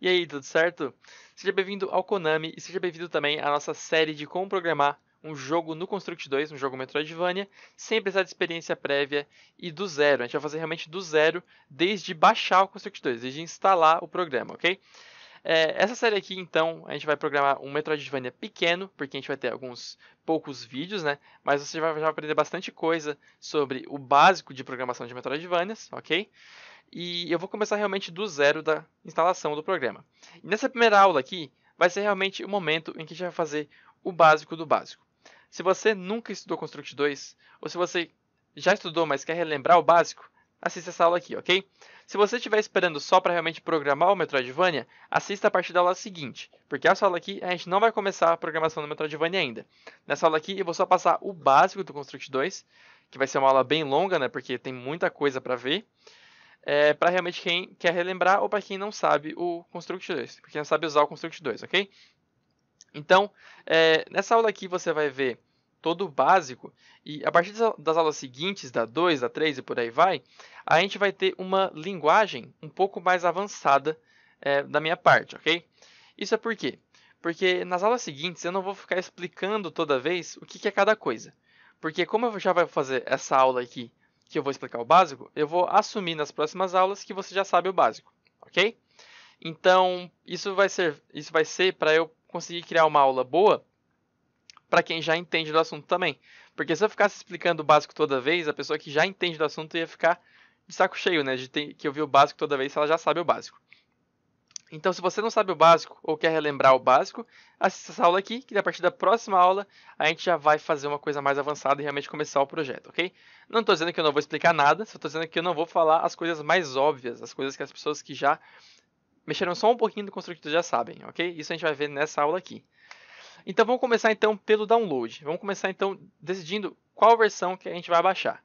E aí, tudo certo? Seja bem-vindo ao Konami e seja bem-vindo também à nossa série de como programar um jogo no Construct 2, um jogo Metroidvania, sem precisar de experiência prévia e do zero. A gente vai fazer realmente do zero, desde baixar o Construct 2, desde instalar o programa, ok? Essa série aqui, então, a gente vai programar um Metroidvania pequeno, porque a gente vai ter alguns poucos vídeos, né? Mas você já vai aprender bastante coisa sobre o básico de programação de Metroidvanias, ok? E eu vou começar realmente do zero da instalação do programa. E nessa primeira aula aqui, vai ser realmente o momento em que a gente vai fazer o básico do básico. Se você nunca estudou Construct 2, ou se você já estudou, mas quer relembrar o básico, assista essa aula aqui, ok? Se você estiver esperando só para realmente programar o Metroidvania, assista a partir da aula seguinte, porque essa aula aqui a gente não vai começar a programação do Metroidvania ainda. Nessa aula aqui eu vou só passar o básico do Construct 2, que vai ser uma aula bem longa, né, porque tem muita coisa para ver. Para realmente quem quer relembrar ou para quem não sabe o Construct 2, para quem não sabe usar o Construct 2, ok? Então, nessa aula aqui você vai ver todo o básico e a partir das aulas seguintes, da 2, da 3 e por aí vai, a gente vai ter uma linguagem um pouco mais avançada da minha parte, ok? Isso é por quê? Porque nas aulas seguintes eu não vou ficar explicando toda vez o que é cada coisa. Porque como eu já vou fazer essa aula aqui que eu vou explicar o básico, eu vou assumir nas próximas aulas que você já sabe o básico, ok? Então, isso vai ser para eu conseguir criar uma aula boa para quem já entende do assunto também. Porque se eu ficasse explicando o básico toda vez, a pessoa que já entende do assunto ia ficar de saco cheio, né? De ter que ouvir o básico toda vez se ela já sabe o básico. Então, se você não sabe o básico ou quer relembrar o básico, assista essa aula aqui, que a partir da próxima aula a gente já vai fazer uma coisa mais avançada e realmente começar o projeto, ok? Não estou dizendo que eu não vou explicar nada, só estou dizendo que eu não vou falar as coisas mais óbvias, as coisas que as pessoas que já mexeram só um pouquinho do construtor já sabem, ok? Isso a gente vai ver nessa aula aqui. Então vamos começar então pelo download. Vamos começar então decidindo qual versão que a gente vai baixar.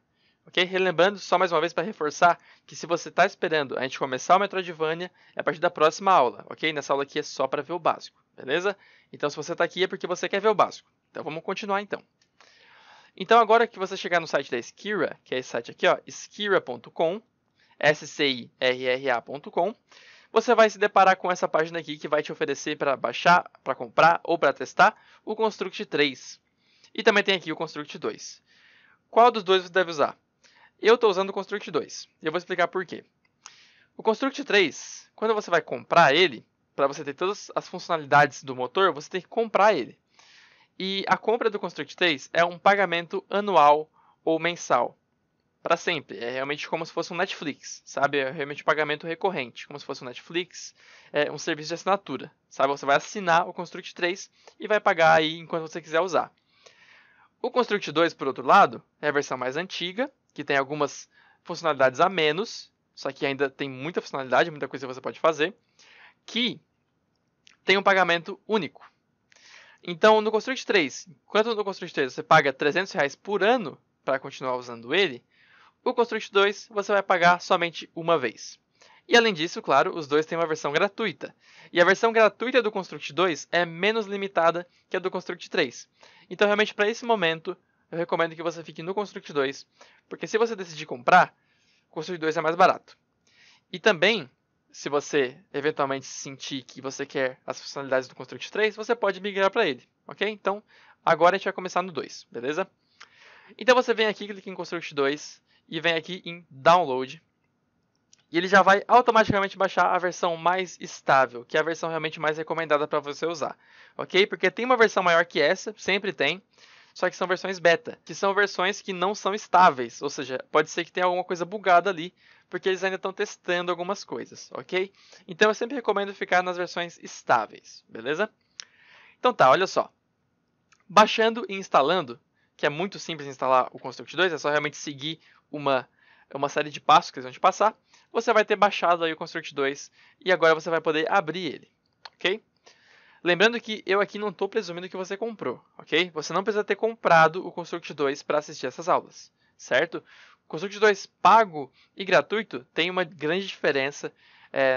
Ok? Relembrando só mais uma vez para reforçar que se você está esperando a gente começar o Metroidvania, é a partir da próxima aula, ok? Nessa aula aqui é só para ver o básico, beleza? Então se você está aqui é porque você quer ver o básico. Então vamos continuar então. Então agora que você chegar no site da Skira, que é esse site aqui, ó, skira.com, scirra.com, você vai se deparar com essa página aqui que vai te oferecer para baixar, para comprar ou para testar o Construct 3. E também tem aqui o Construct 2. Qual dos dois você deve usar? Eu estou usando o Construct 2 e eu vou explicar por quê. O Construct 3, quando você vai comprar ele, para você ter todas as funcionalidades do motor, você tem que comprar ele. E a compra do Construct 3 é um pagamento anual ou mensal. Para sempre. É realmente como se fosse um Netflix, sabe? É realmente um pagamento recorrente, como se fosse um Netflix, um serviço de assinatura, sabe? Você vai assinar o Construct 3 e vai pagar aí enquanto você quiser usar. O Construct 2, por outro lado, é a versão mais antiga, que tem algumas funcionalidades a menos, só que ainda tem muita funcionalidade, muita coisa que você pode fazer, que tem um pagamento único. Então, no Construct 3, enquanto no Construct 3 você paga R$300 por ano para continuar usando ele, o Construct 2 você vai pagar somente uma vez. E além disso, claro, os dois têm uma versão gratuita. E a versão gratuita do Construct 2 é menos limitada que a do Construct 3. Então, realmente, para esse momento, eu recomendo que você fique no Construct 2, porque se você decidir comprar, o Construct 2 é mais barato. E também, se você eventualmente sentir que você quer as funcionalidades do Construct 3, você pode migrar para ele, ok? Então, agora a gente vai começar no 2, beleza? Então você vem aqui, clica em Construct 2 e vem aqui em Download. E ele já vai automaticamente baixar a versão mais estável, que é a versão realmente mais recomendada para você usar, ok? Porque tem uma versão maior que essa, sempre tem, só que são versões beta, que são versões que não são estáveis, ou seja, pode ser que tenha alguma coisa bugada ali, porque eles ainda estão testando algumas coisas, ok? Então eu sempre recomendo ficar nas versões estáveis, beleza? Então tá, olha só. Baixando e instalando, que é muito simples instalar o Construct 2, é só realmente seguir uma série de passos que eles vão te passar. Você vai ter baixado aí o Construct 2 e agora você vai poder abrir ele, ok? Lembrando que eu aqui não estou presumindo que você comprou, ok? Você não precisa ter comprado o Construct 2 para assistir essas aulas, certo? O Construct 2 pago e gratuito tem uma grande diferença.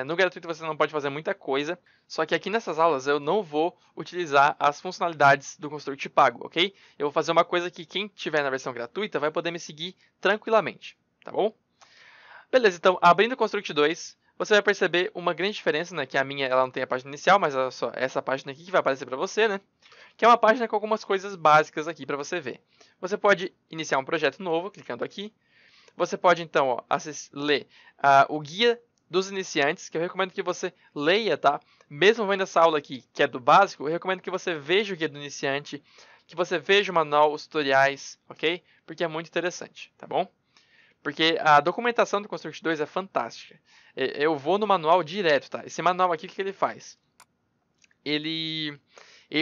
No gratuito você não pode fazer muita coisa, só que aqui nessas aulas eu não vou utilizar as funcionalidades do Construct pago, ok? Eu vou fazer uma coisa que quem tiver na versão gratuita vai poder me seguir tranquilamente, tá bom? Beleza, então abrindo o Construct 2, você vai perceber uma grande diferença, né? Que a minha ela não tem a página inicial, mas olha só, essa página aqui que vai aparecer para você, né? Que é uma página com algumas coisas básicas aqui para você ver. Você pode iniciar um projeto novo, clicando aqui. Você pode, então, ó, ler o guia dos iniciantes, que eu recomendo que você leia, tá? Mesmo vendo essa aula aqui, que é do básico, eu recomendo que você veja o guia do iniciante, que você veja o manual, os tutoriais, ok? Porque é muito interessante, tá bom? Porque a documentação do Construct 2 é fantástica. Eu vou no manual direto, tá? Esse manual aqui, o que ele faz? Ele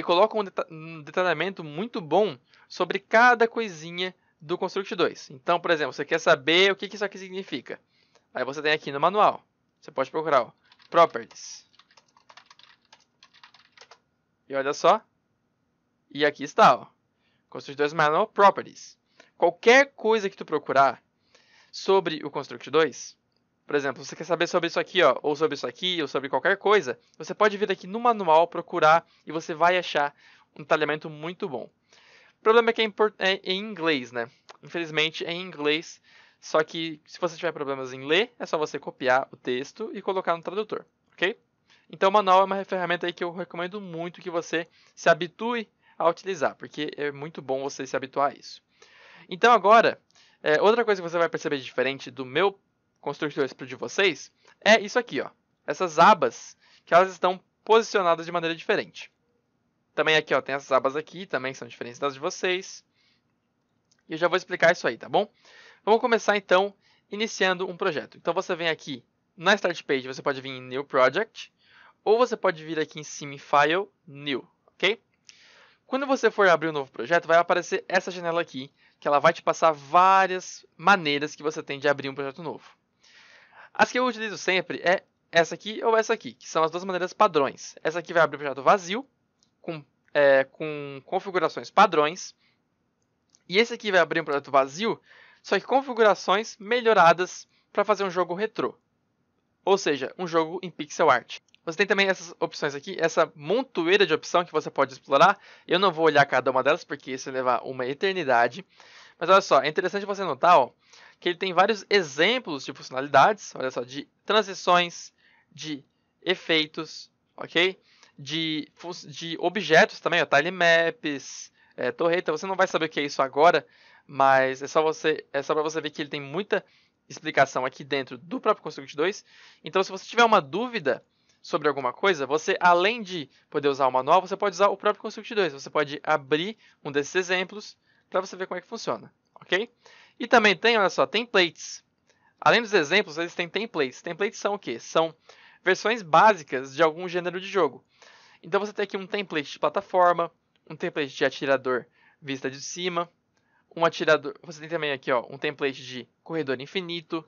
coloca um detalhamento muito bom sobre cada coisinha do Construct 2. Então, por exemplo, você quer saber o que isso aqui significa. Aí você tem aqui no manual. Você pode procurar, ó, Properties. E olha só. E aqui está, ó, Construct 2 Manual Properties. Qualquer coisa que tu procurar sobre o Construct 2, por exemplo, você quer saber sobre isso aqui, ó, ou sobre isso aqui, ou sobre qualquer coisa, você pode vir aqui no manual procurar e você vai achar um detalhamento muito bom. O problema é que é em inglês, né? Infelizmente é em inglês, só que se você tiver problemas em ler, é só você copiar o texto e colocar no tradutor, ok? Então o manual é uma ferramenta aí que eu recomendo muito que você se habitue a utilizar, porque é muito bom você se habituar a isso. Então agora, outra coisa que você vai perceber diferente do meu Construct 2 para o de vocês é isso aqui, ó. Essas abas que elas estão posicionadas de maneira diferente. Também aqui, ó, tem essas abas aqui, também são diferentes das de vocês. E eu já vou explicar isso aí, tá bom? Vamos começar então iniciando um projeto. Então você vem aqui na Start Page, você pode vir em New Project, ou você pode vir aqui em cima em File, New, ok? Quando você for abrir um novo projeto, vai aparecer essa janela aqui, que ela vai te passar várias maneiras que você tem de abrir um projeto novo. As que eu utilizo sempre é essa aqui ou essa aqui, que são as duas maneiras padrões. Essa aqui vai abrir um projeto vazio, com configurações padrões. E esse aqui vai abrir um projeto vazio, só que configurações melhoradas para fazer um jogo retrô. Ou seja, um jogo em pixel art. Você tem também essas opções aqui, essa montoeira de opção que você pode explorar. Eu não vou olhar cada uma delas, porque isso vai levar uma eternidade. Mas olha só, é interessante você notar, ó, que ele tem vários exemplos de funcionalidades, olha só, de transições, de efeitos, ok? De objetos também, ó, tilemaps, torreta. Você não vai saber o que é isso agora, mas é só para você ver que ele tem muita explicação aqui dentro do próprio Construct 2. Então, se você tiver uma dúvida sobre alguma coisa, você, além de poder usar o manual, você pode usar o próprio Construct 2. Você pode abrir um desses exemplos para você ver como é que funciona, ok? E também tem, olha só, templates. Além dos exemplos, eles têm templates. Templates são o quê? São versões básicas de algum gênero de jogo. Então você tem aqui um template de plataforma, um template de atirador vista de cima, um atirador. Você tem também aqui, ó, um template de corredor infinito,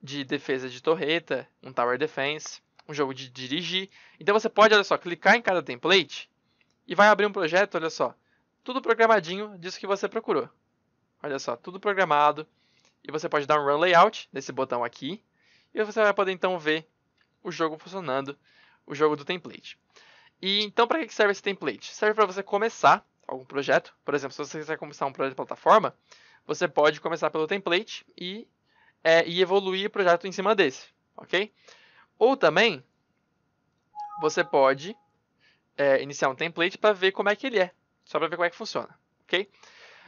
de defesa de torreta, um tower defense, um jogo de dirigir. Então você pode, olha só, clicar em cada template e vai abrir um projeto, olha só, tudo programadinho disso que você procurou. Olha só, tudo programado. E você pode dar um Run Layout nesse botão aqui. E você vai poder então ver o jogo funcionando, o jogo do template. E então para que serve esse template? Serve para você começar algum projeto. Por exemplo, se você quiser começar um projeto de plataforma, você pode começar pelo template e evoluir o projeto em cima desse, ok? Ou também, você pode iniciar um template para ver como é que ele é, só para ver como é que funciona, ok?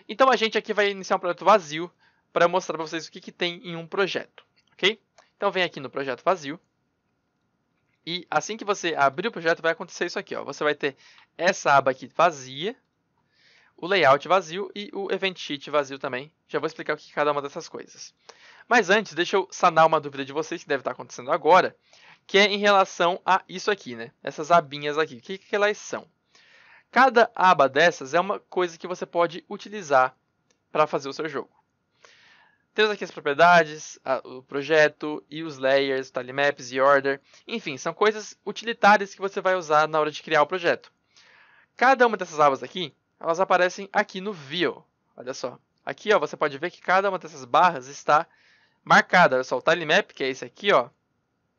Então a gente aqui vai iniciar um projeto vazio para mostrar para vocês o que tem em um projeto, ok? Então vem aqui no projeto vazio. E assim que você abrir o projeto, vai acontecer isso aqui, ó. Você vai ter essa aba aqui vazia, o layout vazio e o event sheet vazio também. Já vou explicar o que é cada uma dessas coisas. Mas antes, deixa eu sanar uma dúvida de vocês que deve estar acontecendo agora, que é em relação a isso aqui, né? Essas abinhas aqui. O que elas são? Cada aba dessas é uma coisa que você pode utilizar para fazer o seu jogo. Temos aqui as propriedades, o projeto e os layers, tilemaps e order. Enfim, são coisas utilitárias que você vai usar na hora de criar o projeto. Cada uma dessas abas aqui, elas aparecem aqui no View. Olha só. Aqui, ó, você pode ver que cada uma dessas barras está marcada. Olha só, o tilemap, que é esse aqui, ó,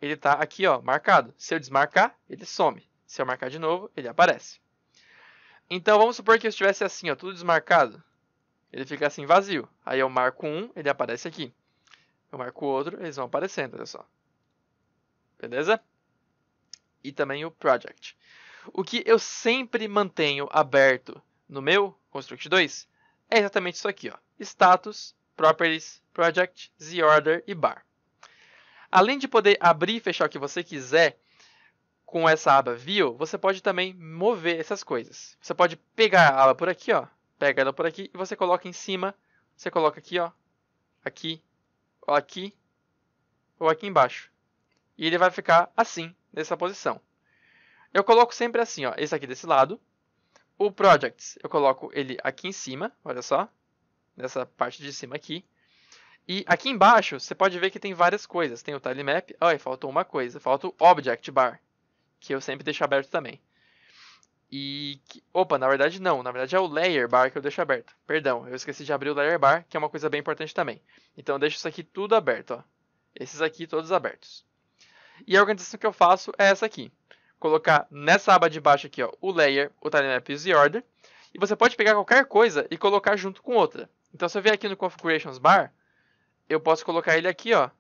ele está aqui, ó, marcado. Se eu desmarcar, ele some. Se eu marcar de novo, ele aparece. Então, vamos supor que eu estivesse assim, ó, tudo desmarcado. Ele fica assim vazio. Aí eu marco um, ele aparece aqui. Eu marco o outro, eles vão aparecendo, olha só. beleza? E também o Project. O que eu sempre mantenho aberto no meu Construct 2 é exatamente isso aqui, ó. Status, Properties, Project, ZOrder e Bar. Além de poder abrir e fechar o que você quiser com essa aba View, você pode também mover essas coisas. Você pode pegar a aba por aqui, ó, pega ela por aqui e você coloca em cima, você coloca aqui, ó, aqui, ou aqui, ou aqui embaixo. E ele vai ficar assim, nessa posição. Eu coloco sempre assim, ó, esse aqui desse lado. O Projects, eu coloco ele aqui em cima, olha só, nessa parte de cima aqui. E aqui embaixo, você pode ver que tem várias coisas. Tem o Tilemap, olha, faltou uma coisa, falta o Object Bar, que eu sempre deixo aberto também. Opa, na verdade não, na verdade é o Layer Bar que eu deixo aberto. Perdão, eu esqueci de abrir o Layer Bar, que é uma coisa bem importante também. Então eu deixo isso aqui tudo aberto, ó. Esses aqui todos abertos. E a organização que eu faço é essa aqui. Colocar nessa aba de baixo aqui, ó, o Layer, o Tilemap e o ZOrder. E você pode pegar qualquer coisa e colocar junto com outra. Então se eu vier aqui no Configurations Bar, eu posso colocar ele aqui, ó,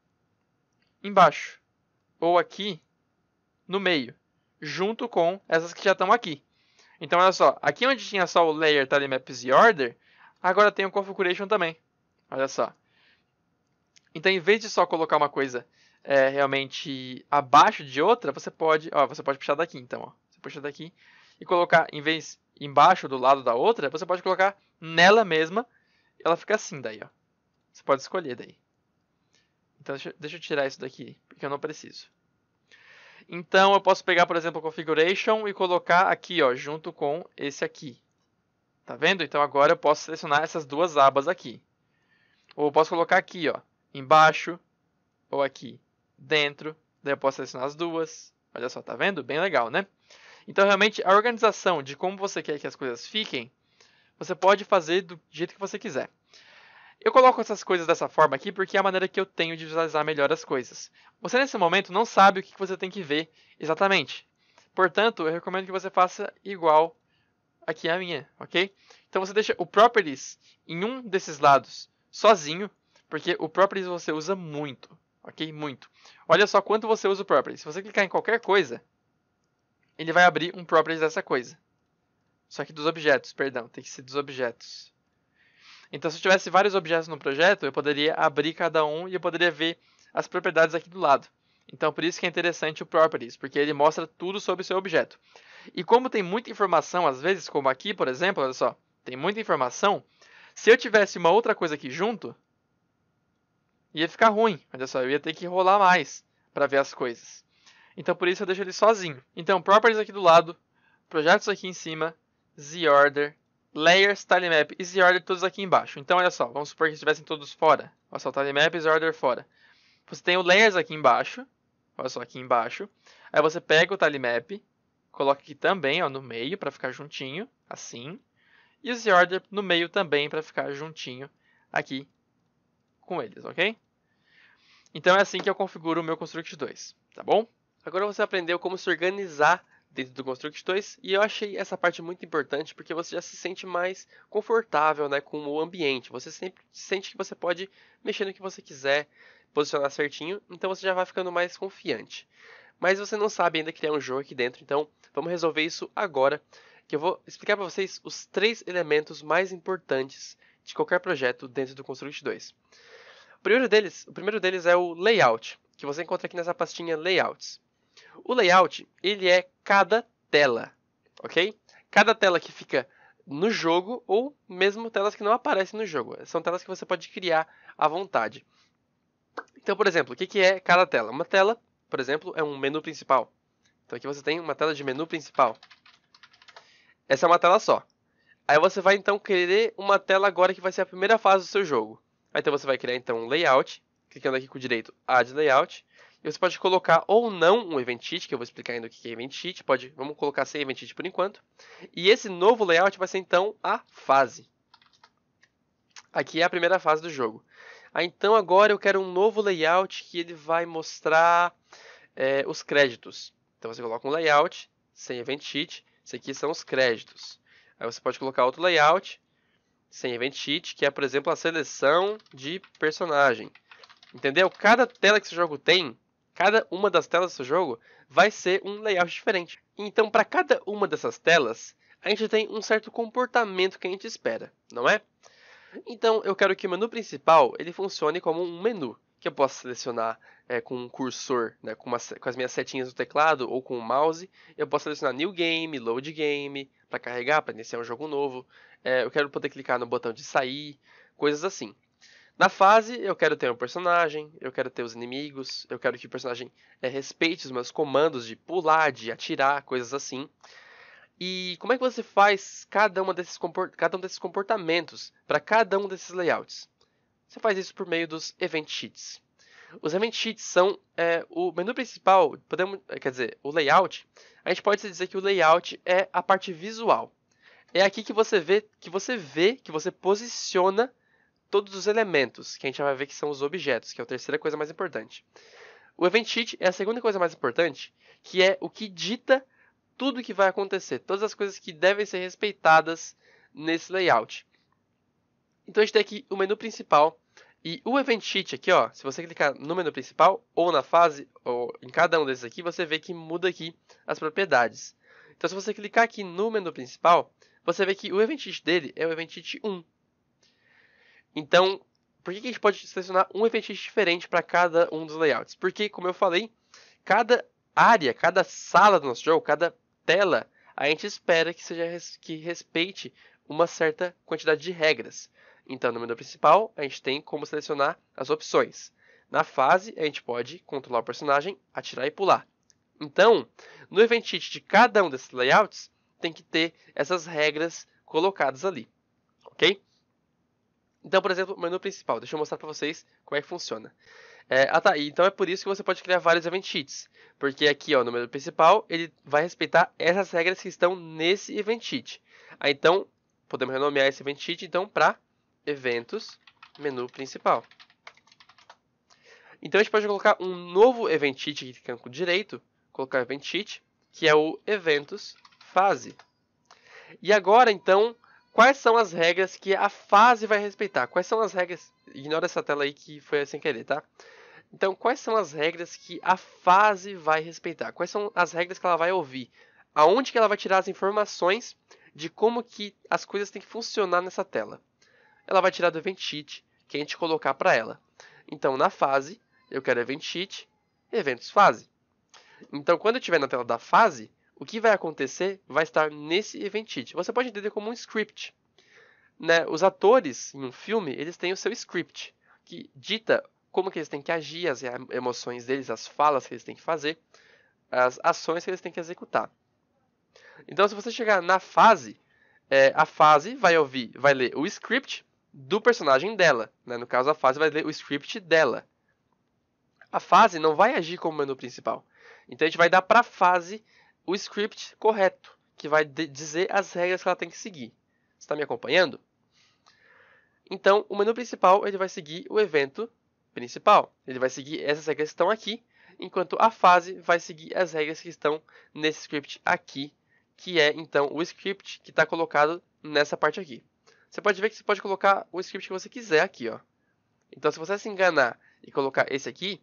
embaixo. Ou aqui no meio, junto com essas que já estão aqui. Então olha só, aqui onde tinha só o Layer, Tilemap e ZOrder, agora tem o Configuration também. Olha só. Então em vez de só colocar uma coisa realmente abaixo de outra, você pode puxar daqui então, ó. Você puxa daqui e colocar, em vez embaixo do lado da outra, você pode colocar nela mesma, ela fica assim daí, ó. Você pode escolher daí. Então deixa eu tirar isso daqui, porque eu não preciso. Então eu posso pegar, por exemplo, o Configuration e colocar aqui, ó, junto com esse aqui. Tá vendo? Então agora eu posso selecionar essas duas abas aqui. Ou eu posso colocar aqui, ó, embaixo, ou aqui dentro, daí eu posso selecionar as duas. Olha só, tá vendo? Bem legal, né? Então, realmente, a organização de como você quer que as coisas fiquem, você pode fazer do jeito que você quiser. Eu coloco essas coisas dessa forma aqui porque é a maneira que eu tenho de visualizar melhor as coisas. Você, nesse momento, não sabe o que você tem que ver exatamente. Portanto, eu recomendo que você faça igual aqui a minha, ok? Então, você deixa o Properties em um desses lados sozinho, porque o Properties você usa muito. Ok? Muito. Olha só quanto você usa o Properties. Se você clicar em qualquer coisa, ele vai abrir um Properties dessa coisa. Só que dos objetos, perdão. Tem que ser dos objetos. Então, se eu tivesse vários objetos no projeto, eu poderia abrir cada um e eu poderia ver as propriedades aqui do lado. Então, por isso que é interessante o Properties, porque ele mostra tudo sobre o seu objeto. E como tem muita informação, às vezes, como aqui, por exemplo, olha só, tem muita informação, se eu tivesse uma outra coisa aqui junto, ia ficar ruim, olha só, eu ia ter que rolar mais para ver as coisas. Então por isso eu deixo ele sozinho. Então Properties aqui do lado, Projetos aqui em cima, ZOrder, Layers, Tilemap e ZOrder todos aqui embaixo. Então olha só, vamos supor que estivessem todos fora. Olha só, o Tilemap e ZOrder fora. Você tem o Layers aqui embaixo, olha só, aqui embaixo. Aí você pega o Tilemap, coloca aqui também, ó, no meio para ficar juntinho, assim. E o ZOrder no meio também para ficar juntinho aqui com eles, ok? Então é assim que eu configuro o meu Construct 2, tá bom? Agora você aprendeu como se organizar dentro do Construct 2 e eu achei essa parte muito importante porque você já se sente mais confortável, né, com o ambiente. Você sempre sente que você pode mexer no que você quiser, posicionar certinho, então você já vai ficando mais confiante. Mas você não sabe ainda criar um jogo aqui dentro, então vamos resolver isso agora, que eu vou explicar para vocês os 3 elementos mais importantes de qualquer projeto dentro do Construct 2. O primeiro deles é o layout, que você encontra aqui nessa pastinha Layouts. O layout, ele é cada tela, ok? Cada tela que fica no jogo ou mesmo telas que não aparecem no jogo. São telas que você pode criar à vontade. Então, por exemplo, o que é cada tela? Uma tela, por exemplo, é um menu principal. Então aqui você tem uma tela de menu principal. Essa é uma tela só. Aí você vai então querer uma tela agora que vai ser a primeira fase do seu jogo. Então você vai criar então um layout, clicando aqui com o direito Add Layout. E você pode colocar ou não um Event Sheet, que eu vou explicar ainda o que é Event Sheet. Vamos colocar sem Event Sheet por enquanto. E esse novo layout vai ser então a fase. Aqui é a primeira fase do jogo. Então agora eu quero um novo layout que ele vai mostrar os créditos. Então você coloca um layout sem Event Sheet. Esse aqui são os créditos. Aí você pode colocar outro layout sem Event Sheet, que é, por exemplo, a seleção de personagem. Entendeu? Cada tela que esse jogo tem, Cada uma das telas do seu jogo vai ser um layout diferente. Então, para cada uma dessas telas, a gente tem um certo comportamento que a gente espera, não é? Então, eu quero que o menu principal ele funcione como um menu, que eu possa selecionar com um cursor, né, com as minhas setinhas do teclado ou com o mouse. Eu posso selecionar New Game, Load Game, para carregar, para iniciar um jogo novo. Eu quero poder clicar no botão de sair, coisas assim. Na fase, eu quero ter um personagem, eu quero ter os inimigos, eu quero que o personagem respeite os meus comandos de pular, de atirar, coisas assim. E como é que você faz cada um desses comportamentos para cada um desses layouts? Você faz isso por meio dos Event Sheets. Os Event Sheets são o menu principal, quer dizer, o layout. A gente pode dizer que o layout é a parte visual. É aqui que você posiciona todos os elementos, que a gente vai ver que são os objetos, que é a terceira coisa mais importante. O Event Sheet é a segunda coisa mais importante, que é o que dita tudo o que vai acontecer, todas as coisas que devem ser respeitadas nesse layout. Então a gente tem aqui o menu principal e o Event Sheet aqui, ó, se você clicar no menu principal ou na fase, ou em cada um desses aqui, você vê que muda aqui as propriedades. Então se você clicar aqui no menu principal, você vê que o Event Sheet dele é o Event Sheet 1. Então, por que a gente pode selecionar um Event Sheet diferente para cada um dos layouts? Porque, como eu falei, cada área, cada sala do nosso jogo, cada tela, a gente espera que respeite uma certa quantidade de regras. Então, no menu principal, a gente tem como selecionar as opções. Na fase, a gente pode controlar o personagem, atirar e pular. Então, no Event Sheet de cada um desses layouts, tem que ter essas regras colocadas ali, ok? Então, por exemplo, o menu principal. Deixa eu mostrar para vocês como é que funciona. Então é por isso que você pode criar vários Event Sheets. Porque aqui, ó, no menu principal, ele vai respeitar essas regras que estão nesse Event Sheet. Então, podemos renomear esse Event Sheet então, para Eventos, Menu Principal. Então, a gente pode colocar um novo Event Sheet aqui no canto direito. Colocar Event Sheet, que é o Eventos Fase. E agora, então, quais são as regras que a fase vai respeitar? Quais são as regras? Ignora essa tela aí que foi sem querer, tá? Então, quais são as regras que a fase vai respeitar? Quais são as regras que ela vai ouvir? Aonde que ela vai tirar as informações de como que as coisas têm que funcionar nessa tela? Ela vai tirar do Event Sheet que a gente colocar para ela. Então, na fase, eu quero Event Sheet, Eventos Fase. Então, quando eu estiver na tela da fase, o que vai acontecer vai estar nesse Event Sheet. Você pode entender como um script. Né? Os atores em um filme, eles têm o seu script, que dita como que eles têm que agir, as emoções deles, as falas que eles têm que fazer, as ações que eles têm que executar. Então, se você chegar na fase, a fase vai ler o script do personagem dela. Né? No caso, a fase vai ler o script dela. A fase não vai agir como menu principal. Então, a gente vai dar para a fase o script correto, que vai dizer as regras que ela tem que seguir. Você está me acompanhando? Então, o menu principal ele vai seguir o evento principal. Ele vai seguir essas regras que estão aqui, enquanto a fase vai seguir as regras que estão nesse script aqui, que é, então, o script que está colocado nessa parte aqui. Você pode ver que você pode colocar o script que você quiser aqui, ó. Então, se você se enganar e colocar esse aqui,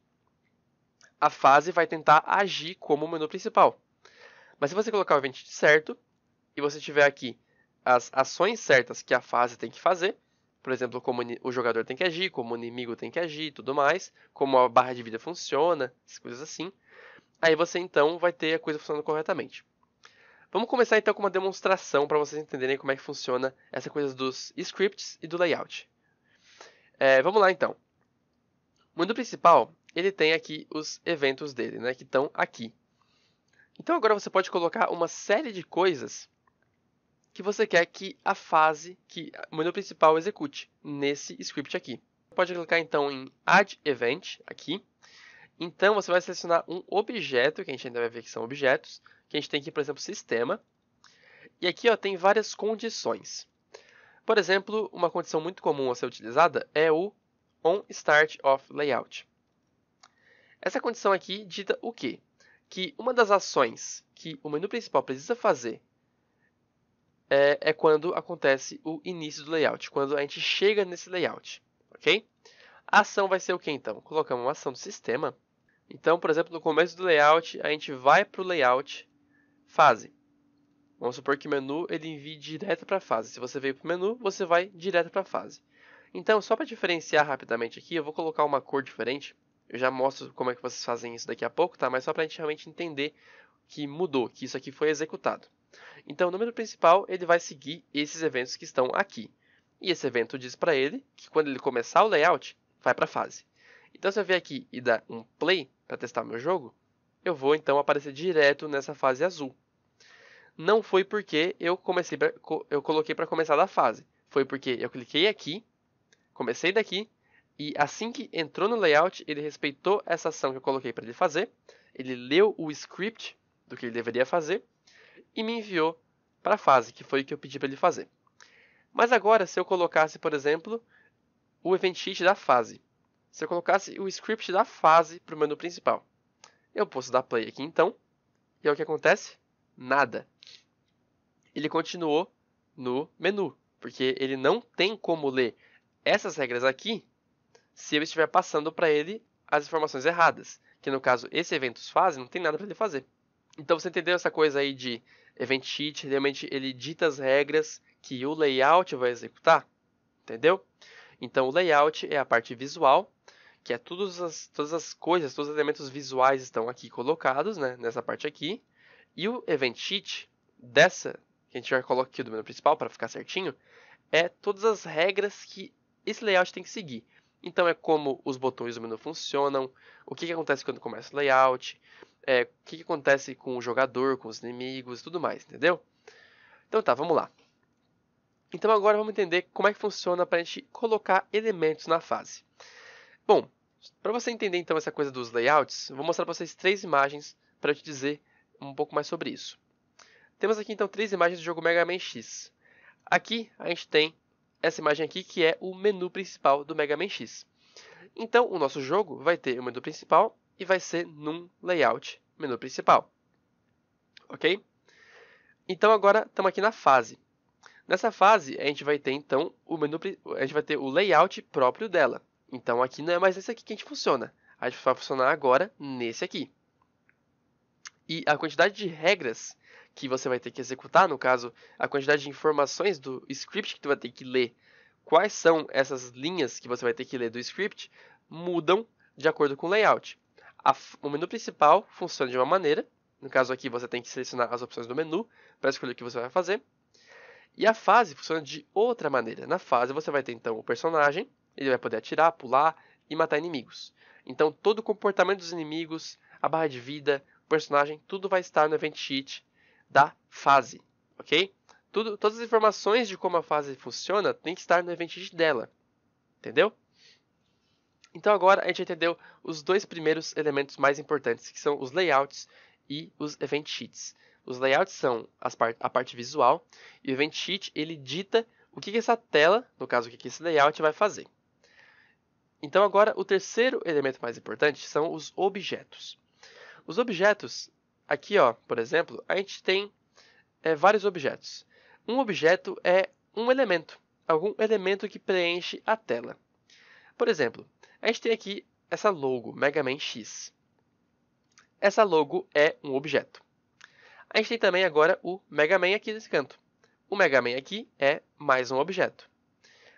a fase vai tentar agir como o menu principal. Mas se você colocar o event certo, e você tiver aqui as ações certas que a fase tem que fazer, por exemplo, como o jogador tem que agir, como o inimigo tem que agir e tudo mais, como a barra de vida funciona, essas coisas assim. Aí você então vai ter a coisa funcionando corretamente. Vamos começar então com uma demonstração para vocês entenderem como é que funciona essa coisa dos scripts e do layout. Vamos lá então. O menu principal, ele tem aqui os eventos dele, né, que estão aqui. Então agora você pode colocar uma série de coisas que você quer que que o menu principal execute nesse script aqui. Você pode clicar então em Add Event aqui. Então você vai selecionar um objeto, que a gente ainda vai ver que são objetos, que a gente tem aqui, por exemplo, sistema. E aqui ó, tem várias condições. Por exemplo, uma condição muito comum a ser utilizada é o onStartOfLayout. Essa condição aqui dita o quê? Que uma das ações que o menu principal precisa fazer é quando acontece o início do layout, quando a gente chega nesse layout, ok? A ação vai ser o que então? Colocamos uma ação do sistema Então, por exemplo, no começo do layout, a gente vai para o layout fase. Vamos supor que o menu ele envie direto para a fase. Se você veio para o menu, você vai direto para a fase. Então, só para diferenciar rapidamente aqui, eu vou colocar uma cor diferente. Eu já mostro como é que vocês fazem isso daqui a pouco, tá? Mas só para a gente realmente entender que mudou, que isso aqui foi executado. Então, no menu principal, ele vai seguir esses eventos que estão aqui. E esse evento diz para ele que quando ele começar o layout, vai para a fase. Então, se eu vier aqui e dar um play para testar meu jogo, eu vou então aparecer direto nessa fase azul. Não foi porque eu coloquei para começar da fase. Foi porque eu cliquei aqui, comecei daqui, e assim que entrou no layout, ele respeitou essa ação que eu coloquei para ele fazer, ele leu o script do que ele deveria fazer e me enviou para a fase, que foi o que eu pedi para ele fazer. Mas agora, se eu colocasse, por exemplo, o event sheet da fase, se eu colocasse o script da fase para o menu principal, eu posso dar play aqui então, e é o que acontece? Nada. Ele continuou no menu, porque ele não tem como ler essas regras aqui se eu estiver passando para ele as informações erradas, que no caso esse eventos fase não tem nada para ele fazer. Então você entendeu essa coisa aí de event sheet, realmente ele dita as regras que o layout vai executar, entendeu? Então o layout é a parte visual, que é todas as coisas, todos os elementos visuais estão aqui colocados, né, nessa parte aqui, e o event sheet dessa que a gente já coloca aqui do menu principal para ficar certinho, é todas as regras que esse layout tem que seguir. Então é como os botões do menu funcionam, o que acontece quando começa o layout, o que acontece com o jogador, com os inimigos, tudo mais, entendeu? Então tá, vamos lá. Então agora vamos entender como é que funciona para a gente colocar elementos na fase. Bom, para você entender então essa coisa dos layouts, eu vou mostrar para vocês 3 imagens para eu te dizer um pouco mais sobre isso. Temos aqui então 3 imagens do jogo Mega Man X. Aqui a gente tem essa imagem aqui que é o menu principal do Mega Man X. Então o nosso jogo vai ter o menu principal e vai ser num layout menu principal. Ok? Então agora estamos aqui na fase. Nessa fase a gente vai ter então a gente vai ter o layout próprio dela. Então aqui não é mais esse aqui que a gente funciona. A gente vai funcionar agora nesse aqui. E a quantidade de regras que você vai ter que executar, no caso, a quantidade de informações do script que você vai ter que ler, quais são essas linhas que você vai ter que ler do script, mudam de acordo com o layout. O menu principal funciona de uma maneira, no caso aqui você tem que selecionar as opções do menu para escolher o que você vai fazer, e a fase funciona de outra maneira. Na fase você vai ter então o personagem, ele vai poder atirar, pular e matar inimigos. Então todo o comportamento dos inimigos, a barra de vida, o personagem, tudo vai estar no event sheet da fase, ok? Todas as informações de como a fase funciona tem que estar no event sheet dela, entendeu? Então agora a gente entendeu os 2 primeiros elementos mais importantes, que são os layouts e os event sheets. Os layouts são a parte visual e o event sheet ele dita o que essa tela, no caso o que esse layout vai fazer. Então agora o terceiro elemento mais importante são os objetos. Os objetos, aqui ó, por exemplo, a gente tem vários objetos. Um objeto é um elemento, algum elemento que preenche a tela. Por exemplo, a gente tem aqui essa logo, Mega Man X. Essa logo é um objeto. A gente tem também agora o Mega Man aqui nesse canto. O Mega Man aqui é mais um objeto.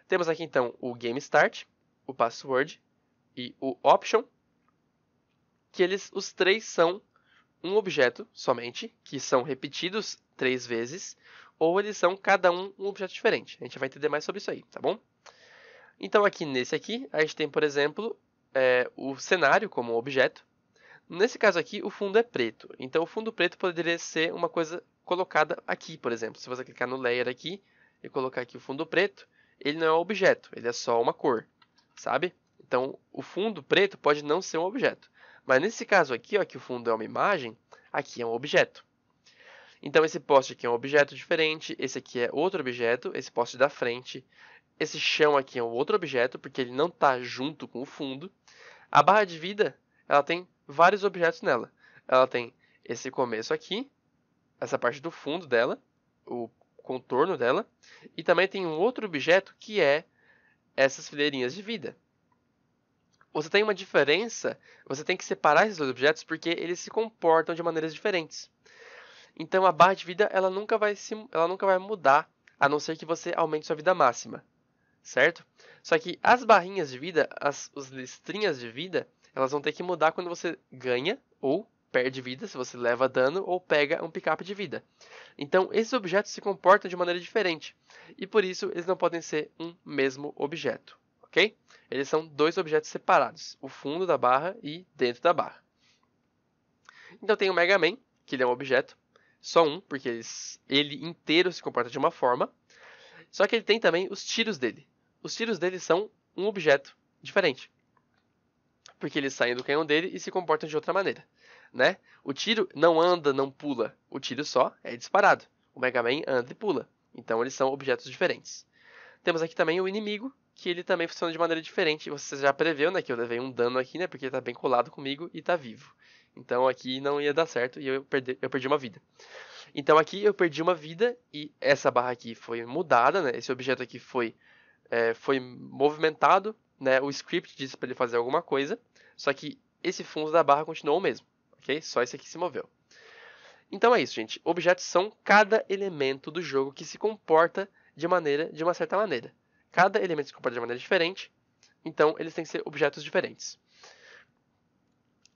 Temos aqui então o Game Start, o Password e o Option, que os 3 são um objeto somente, que são repetidos 3 vezes, ou eles são cada um objeto diferente. A gente vai entender mais sobre isso aí, tá bom? Então aqui nesse aqui, a gente tem, por exemplo, o cenário como objeto. Nesse caso aqui, o fundo é preto. Então o fundo preto poderia ser uma coisa colocada aqui, por exemplo. Se você clicar no Layer aqui e colocar aqui o fundo preto, ele não é um objeto, ele é só uma cor, sabe? Então o fundo preto pode não ser um objeto. Mas nesse caso aqui, ó, que o fundo é uma imagem, aqui é um objeto. Então esse poste aqui é um objeto diferente, esse aqui é outro objeto, esse poste da frente, esse chão aqui é um outro objeto, porque ele não está junto com o fundo. A barra de vida, ela tem vários objetos nela. Ela tem esse começo aqui, essa parte do fundo dela, o contorno dela, e também tem um outro objeto que é essas fileirinhas de vida. você tem uma diferença, você tem que separar esses dois objetos porque eles se comportam de maneiras diferentes. Então a barra de vida ela nunca vai mudar, a não ser que você aumente sua vida máxima, certo? Só que as barrinhas de vida, as listrinhas de vida, elas vão ter que mudar quando você ganha ou perde vida, se você leva dano ou pega um pick-up de vida. Então esses objetos se comportam de maneira diferente e por isso eles não podem ser um mesmo objeto, ok? Eles são dois objetos separados, o fundo da barra e dentro da barra. Então tem o Mega Man, que ele é um objeto, só um, porque ele inteiro se comporta de uma forma. Só que ele tem também os tiros dele. Os tiros dele são um objeto diferente. Porque eles saem do canhão dele e se comportam de outra maneira, né? O tiro não anda, não pula. O tiro só é disparado. O Mega Man anda e pula. Então eles são objetos diferentes. Temos aqui também o inimigo, que ele também funciona de maneira diferente. Você já preveu, né, que eu levei um dano aqui, né, porque ele tá bem colado comigo e tá vivo. Então aqui não ia dar certo e eu perdi uma vida. Então aqui eu perdi uma vida e essa barra aqui foi mudada, né? Esse objeto aqui foi movimentado, né? O script disse para ele fazer alguma coisa, só que esse fundo da barra continuou o mesmo, ok? Só esse aqui se moveu. Então é isso, gente. Objetos são cada elemento do jogo que se comporta de uma certa maneira. Cada elemento se comporta de maneira diferente, então eles têm que ser objetos diferentes.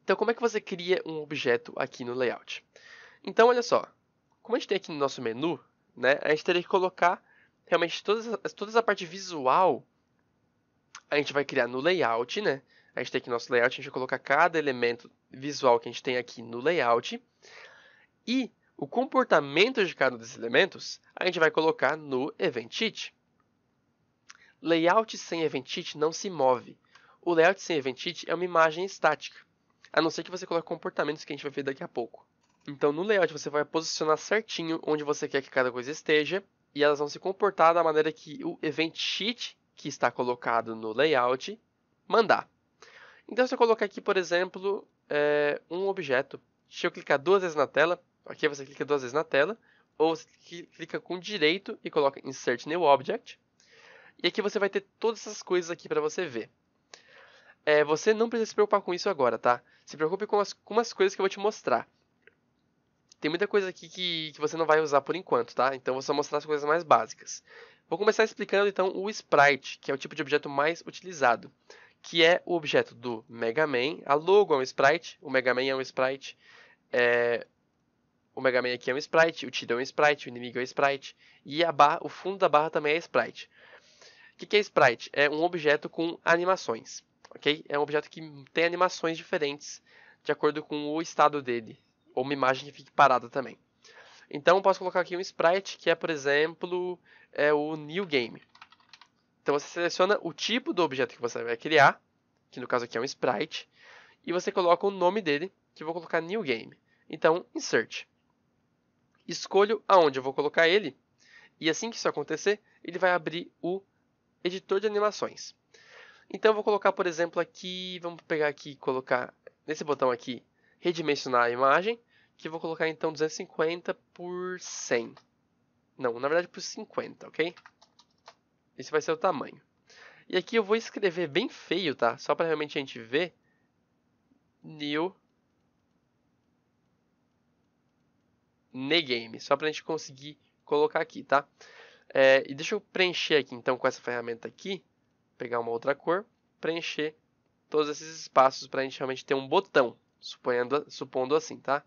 Então como é que você cria um objeto aqui no layout? Então olha só, como a gente tem aqui no nosso menu, né, a gente teria que colocar realmente toda a parte visual, a gente vai criar no layout, né? A gente tem aqui no nosso layout, a gente vai colocar cada elemento visual que a gente tem aqui no layout. E o comportamento de cada um desses elementos, a gente vai colocar no Event Sheet. Layout sem Event Sheet não se move. O layout sem Event Sheet é uma imagem estática, a não ser que você coloque comportamentos que a gente vai ver daqui a pouco. Então, no layout, você vai posicionar certinho onde você quer que cada coisa esteja, e elas vão se comportar da maneira que o Event Sheet, que está colocado no layout, mandar. Então, se eu colocar aqui, por exemplo, um objeto, deixa eu clicar 2 vezes na tela, aqui você clica 2 vezes na tela, ou você clica com direito e coloca Insert New Object, e aqui você vai ter todas essas coisas aqui para você ver. Você não precisa se preocupar com isso agora, tá? Se preocupe com umas coisas que eu vou te mostrar. Tem muita coisa aqui que você não vai usar por enquanto, tá? Então, eu vou só mostrar as coisas mais básicas. Vou começar explicando, então, o Sprite, que é o tipo de objeto mais utilizado, que é o objeto do Mega Man. A logo é um Sprite, o Mega Man é um Sprite, o Mega Man aqui é um Sprite, o tiro é um Sprite, o inimigo é um Sprite, e o fundo da barra também é Sprite. O que é Sprite? É um objeto com animações, ok? É um objeto que tem animações diferentes de acordo com o estado dele, ou uma imagem que fique parada também. Então, posso colocar aqui um Sprite, que é, por exemplo, o New Game. Então, você seleciona o tipo do objeto que você vai criar, que no caso aqui é um Sprite, e você coloca o nome dele, que eu vou colocar New Game. Então, Insert. Escolho aonde eu vou colocar ele, e assim que isso acontecer, ele vai abrir o editor de animações. Então, eu vou colocar, por exemplo, aqui, vamos pegar aqui e colocar nesse botão aqui, redimensionar a imagem, que eu vou colocar então 250 por 100. Não, na verdade por 50, ok? Esse vai ser o tamanho. E aqui eu vou escrever bem feio, tá? Só para realmente a gente ver. New Game. Só para a gente conseguir colocar aqui, tá? E deixa eu preencher aqui então com essa ferramenta aqui. Pegar uma outra cor. Preencher todos esses espaços para a gente realmente ter um botão. Supondo assim, tá?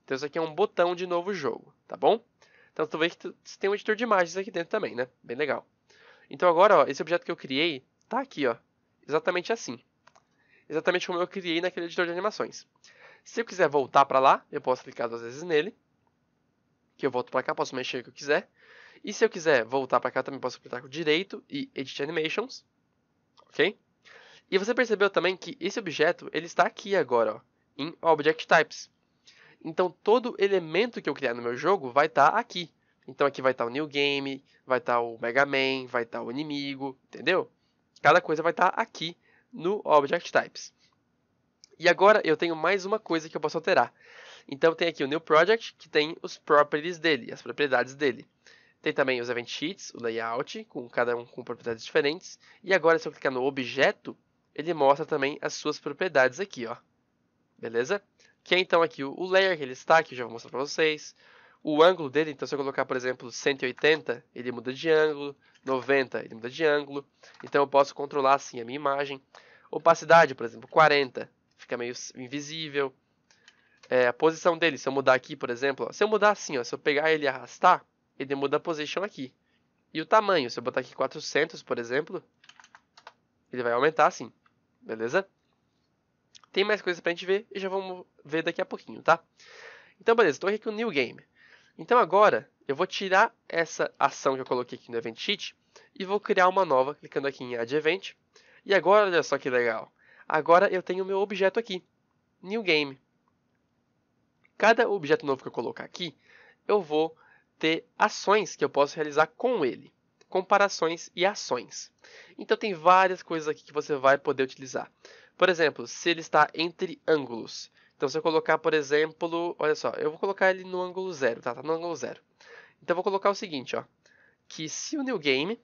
Então isso aqui é um botão de novo jogo, tá bom? Então tu vê que você tem um editor de imagens aqui dentro também, né? Bem legal. Então agora, ó, esse objeto que eu criei tá aqui, ó, exatamente assim. Exatamente como eu criei naquele editor de animações. Se eu quiser voltar para lá, eu posso clicar 2 vezes nele, que eu volto para cá, posso mexer o que eu quiser. E se eu quiser voltar para cá, também posso apertar com direito e Edit Animations, ok? E você percebeu também que esse objeto, ele está aqui agora, ó, em Object Types. Então, todo elemento que eu criar no meu jogo vai estar aqui. Então, aqui vai estar o New Game, vai estar o Mega Man, vai estar o inimigo, entendeu? Cada coisa vai estar aqui no Object Types. E agora, eu tenho mais uma coisa que eu posso alterar. Então, tem aqui o New Project, que tem os properties dele, as propriedades dele. Tem também os Event Sheets, o Layout, cada um com propriedades diferentes. E agora, se eu clicar no Objeto, ele mostra também as suas propriedades aqui, ó. Beleza? Que é então aqui o layer que ele está, que eu já vou mostrar para vocês. O ângulo dele, então se eu colocar, por exemplo, 180, ele muda de ângulo. 90, ele muda de ângulo. Então eu posso controlar assim a minha imagem. Opacidade, por exemplo, 40, fica meio invisível. A posição dele, se eu mudar aqui, por exemplo, ó, se eu mudar assim, ó, se eu pegar ele e arrastar, ele muda a position aqui. E o tamanho, se eu botar aqui 400, por exemplo, ele vai aumentar assim, beleza? Tem mais coisas pra gente ver e já vamos ver daqui a pouquinho, tá? Então, beleza, estou aqui com o New Game. Então agora, eu vou tirar essa ação que eu coloquei aqui no Event Sheet e vou criar uma nova, clicando aqui em Add Event. E agora, olha só que legal. Agora eu tenho o meu objeto aqui, New Game. Cada objeto novo que eu colocar aqui, eu vou ter ações que eu posso realizar com ele. Comparações e ações. Então tem várias coisas aqui que você vai poder utilizar. Por exemplo, se ele está entre ângulos. Então se eu colocar, por exemplo, olha só, eu vou colocar ele no ângulo 0, tá? Tá no ângulo 0. Então eu vou colocar o seguinte, ó, que se o New Game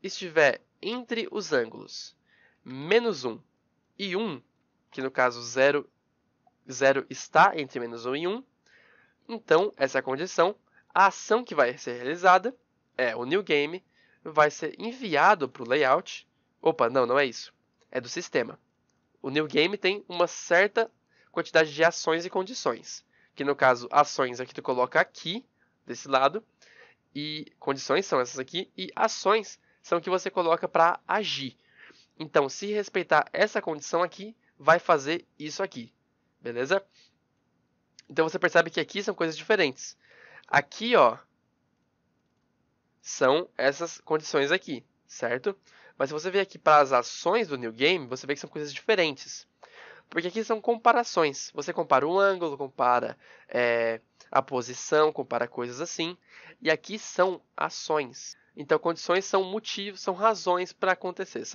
estiver entre os ângulos -1 e 1, que no caso 0 está entre -1 e 1, então essa é a condição. A ação que vai ser realizada é o New Game vai ser enviado para o layout. Opa, não é isso. É do sistema. O New Game tem uma certa quantidade de ações e condições. Que no caso, ações é que tu coloca aqui, desse lado. E condições são essas aqui. E ações são o que você coloca para agir. Então, se respeitar essa condição aqui, vai fazer isso aqui. Beleza? Então você percebe que aqui são coisas diferentes. Aqui, ó, são essas condições aqui, certo? Mas se você vier aqui para as ações do New Game, você vê que são coisas diferentes. Porque aqui são comparações. Você compara o ângulo, compara a posição, compara coisas assim. E aqui são ações. Então, condições são motivos, são razões para acontecer.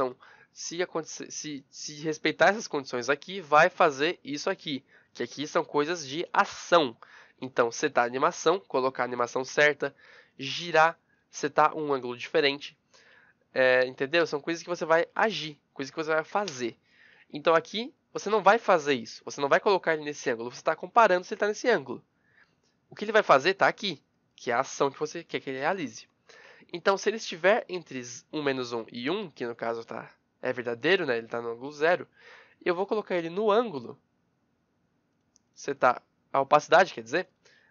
Se respeitar essas condições aqui, vai fazer isso aqui. Que aqui são coisas de ação. Então, setar a animação, colocar a animação certa, girar, setar um ângulo diferente. Entendeu? São coisas que você vai agir, coisas que você vai fazer. Então aqui, você não vai fazer isso. Você não vai colocar ele nesse ângulo. Você está comparando se ele está nesse ângulo. O que ele vai fazer está aqui, que é a ação que você quer que ele realize. Então, se ele estiver entre 1 menos 1 e 1, que no caso é verdadeiro, né? Ele está no ângulo 0, eu vou colocar ele no ângulo, setar a opacidade, quer dizer,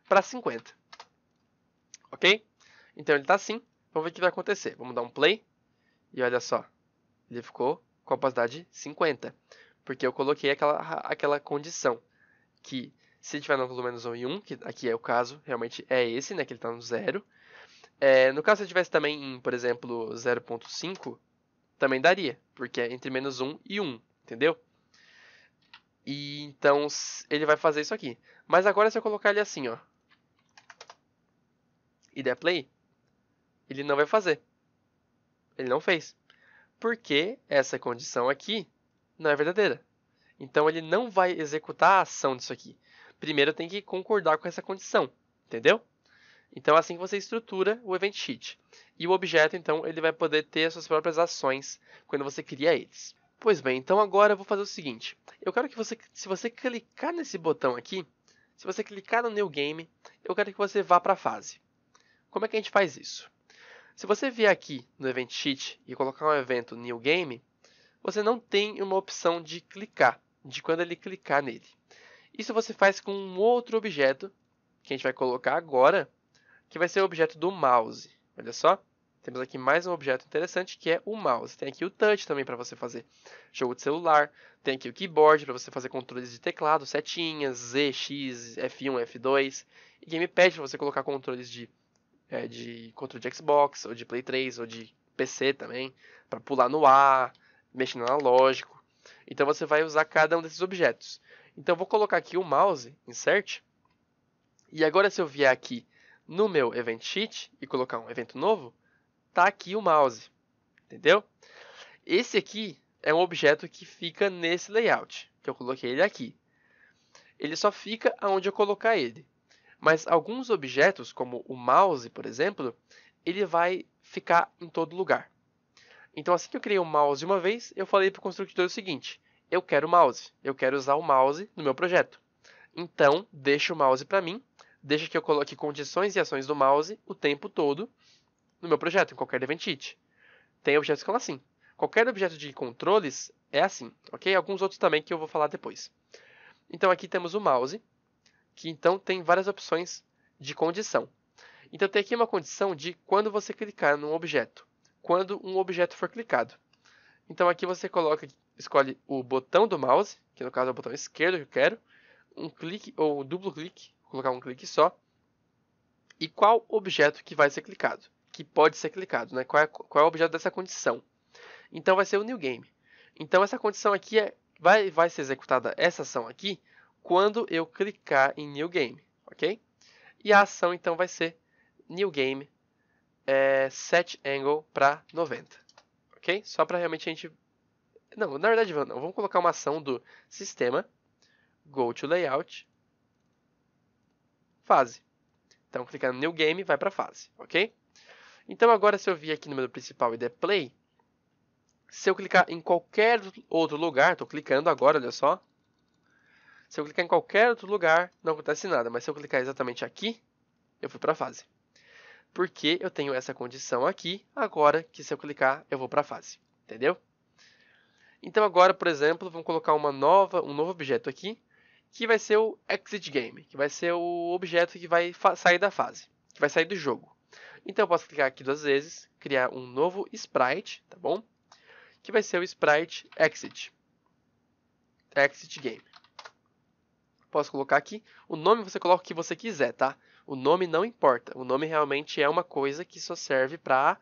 para 50. Ok? Então ele está assim. Vamos ver o que vai acontecer. Vamos dar um play. E olha só. Ele ficou com a opacidade 50. Porque eu coloquei aquela condição. Que se tiver no ângulo -1 e 1, que aqui é o caso, realmente é esse, né? Que ele está no 0. No caso, se ele tivesse também em, por exemplo, 0.5, também daria. Porque é entre -1 e 1. Entendeu? E então ele vai fazer isso aqui. Mas agora se eu colocar ele assim, ó, e der play, ele não vai fazer. Ele não fez. Porque essa condição aqui não é verdadeira. Então ele não vai executar a ação disso aqui. Primeiro tem que concordar com essa condição. Entendeu? Então é assim que você estrutura o Event Sheet. E o objeto, então, ele vai poder ter as suas próprias ações quando você cria eles. Pois bem, então agora eu vou fazer o seguinte. Eu quero que você, se você clicar nesse botão aqui, se você clicar no New Game, eu quero que você vá para a fase. Como é que a gente faz isso? Se você vier aqui no Event Sheet e colocar um evento New Game, você não tem uma opção de clicar, de quando ele clicar nele. Isso você faz com um outro objeto, que a gente vai colocar agora, que vai ser o objeto do mouse. Olha só, temos aqui mais um objeto interessante, que é o mouse. Tem aqui o touch também para você fazer jogo de celular. Tem aqui o keyboard para você fazer controles de teclado, setinhas, Z, X, F1, F2. E gamepad para você colocar controles de controle de Xbox, ou de Play 3, ou de PC também, para pular no ar, mexer no analógico. Então você vai usar cada um desses objetos. Então eu vou colocar aqui o mouse, insert, e agora se eu vier aqui no meu Event Sheet e colocar um evento novo, tá aqui o mouse, entendeu? Esse aqui é um objeto que fica nesse layout, que eu coloquei ele aqui. Ele só fica onde eu colocar ele. Mas alguns objetos, como o mouse, por exemplo, ele vai ficar em todo lugar. Então, assim que eu criei o mouse de uma vez, eu falei para o construtor o seguinte: eu quero o mouse, eu quero usar o mouse no meu projeto. Então, deixa o mouse para mim, deixa que eu coloque condições e ações do mouse o tempo todo no meu projeto, em qualquer Eventit. Tem objetos que são assim. Qualquer objeto de controles é assim, ok? Alguns outros também que eu vou falar depois. Então, aqui temos o mouse, que então tem várias opções de condição. Então, tem aqui uma condição de quando você clicar num objeto, quando um objeto for clicado. Então, aqui você escolhe o botão do mouse, que no caso é o botão esquerdo que eu quero, um clique ou um duplo clique, vou colocar um clique só, e qual objeto que vai ser clicado, que pode ser clicado, né? Qual é o objeto dessa condição. Então, vai ser o new game. Então, essa condição aqui vai ser executada, essa ação aqui, quando eu clicar em new game, ok? E a ação, então, vai ser new game set angle para 90, ok? Só para realmente a gente... Não, na verdade, não. Vamos colocar uma ação do sistema, go to layout, fase. Então, clicar no new game, vai para fase, ok? Então, agora, se eu vir aqui no menu principal e der play, se eu clicar em qualquer outro lugar, estou clicando agora, olha só. Se eu clicar em qualquer outro lugar, não acontece nada. Mas se eu clicar exatamente aqui, eu fui para a fase. Porque eu tenho essa condição aqui, agora que se eu clicar, eu vou para a fase. Entendeu? Então agora, por exemplo, vamos colocar um novo objeto aqui, que vai ser o exit game, que vai ser o objeto que vai sair da fase, que vai sair do jogo. Então eu posso clicar aqui 2 vezes, criar um novo sprite, tá bom? Que vai ser o sprite exit game. Posso colocar aqui, o nome você coloca o que você quiser, tá? O nome não importa, o nome realmente é uma coisa que só serve para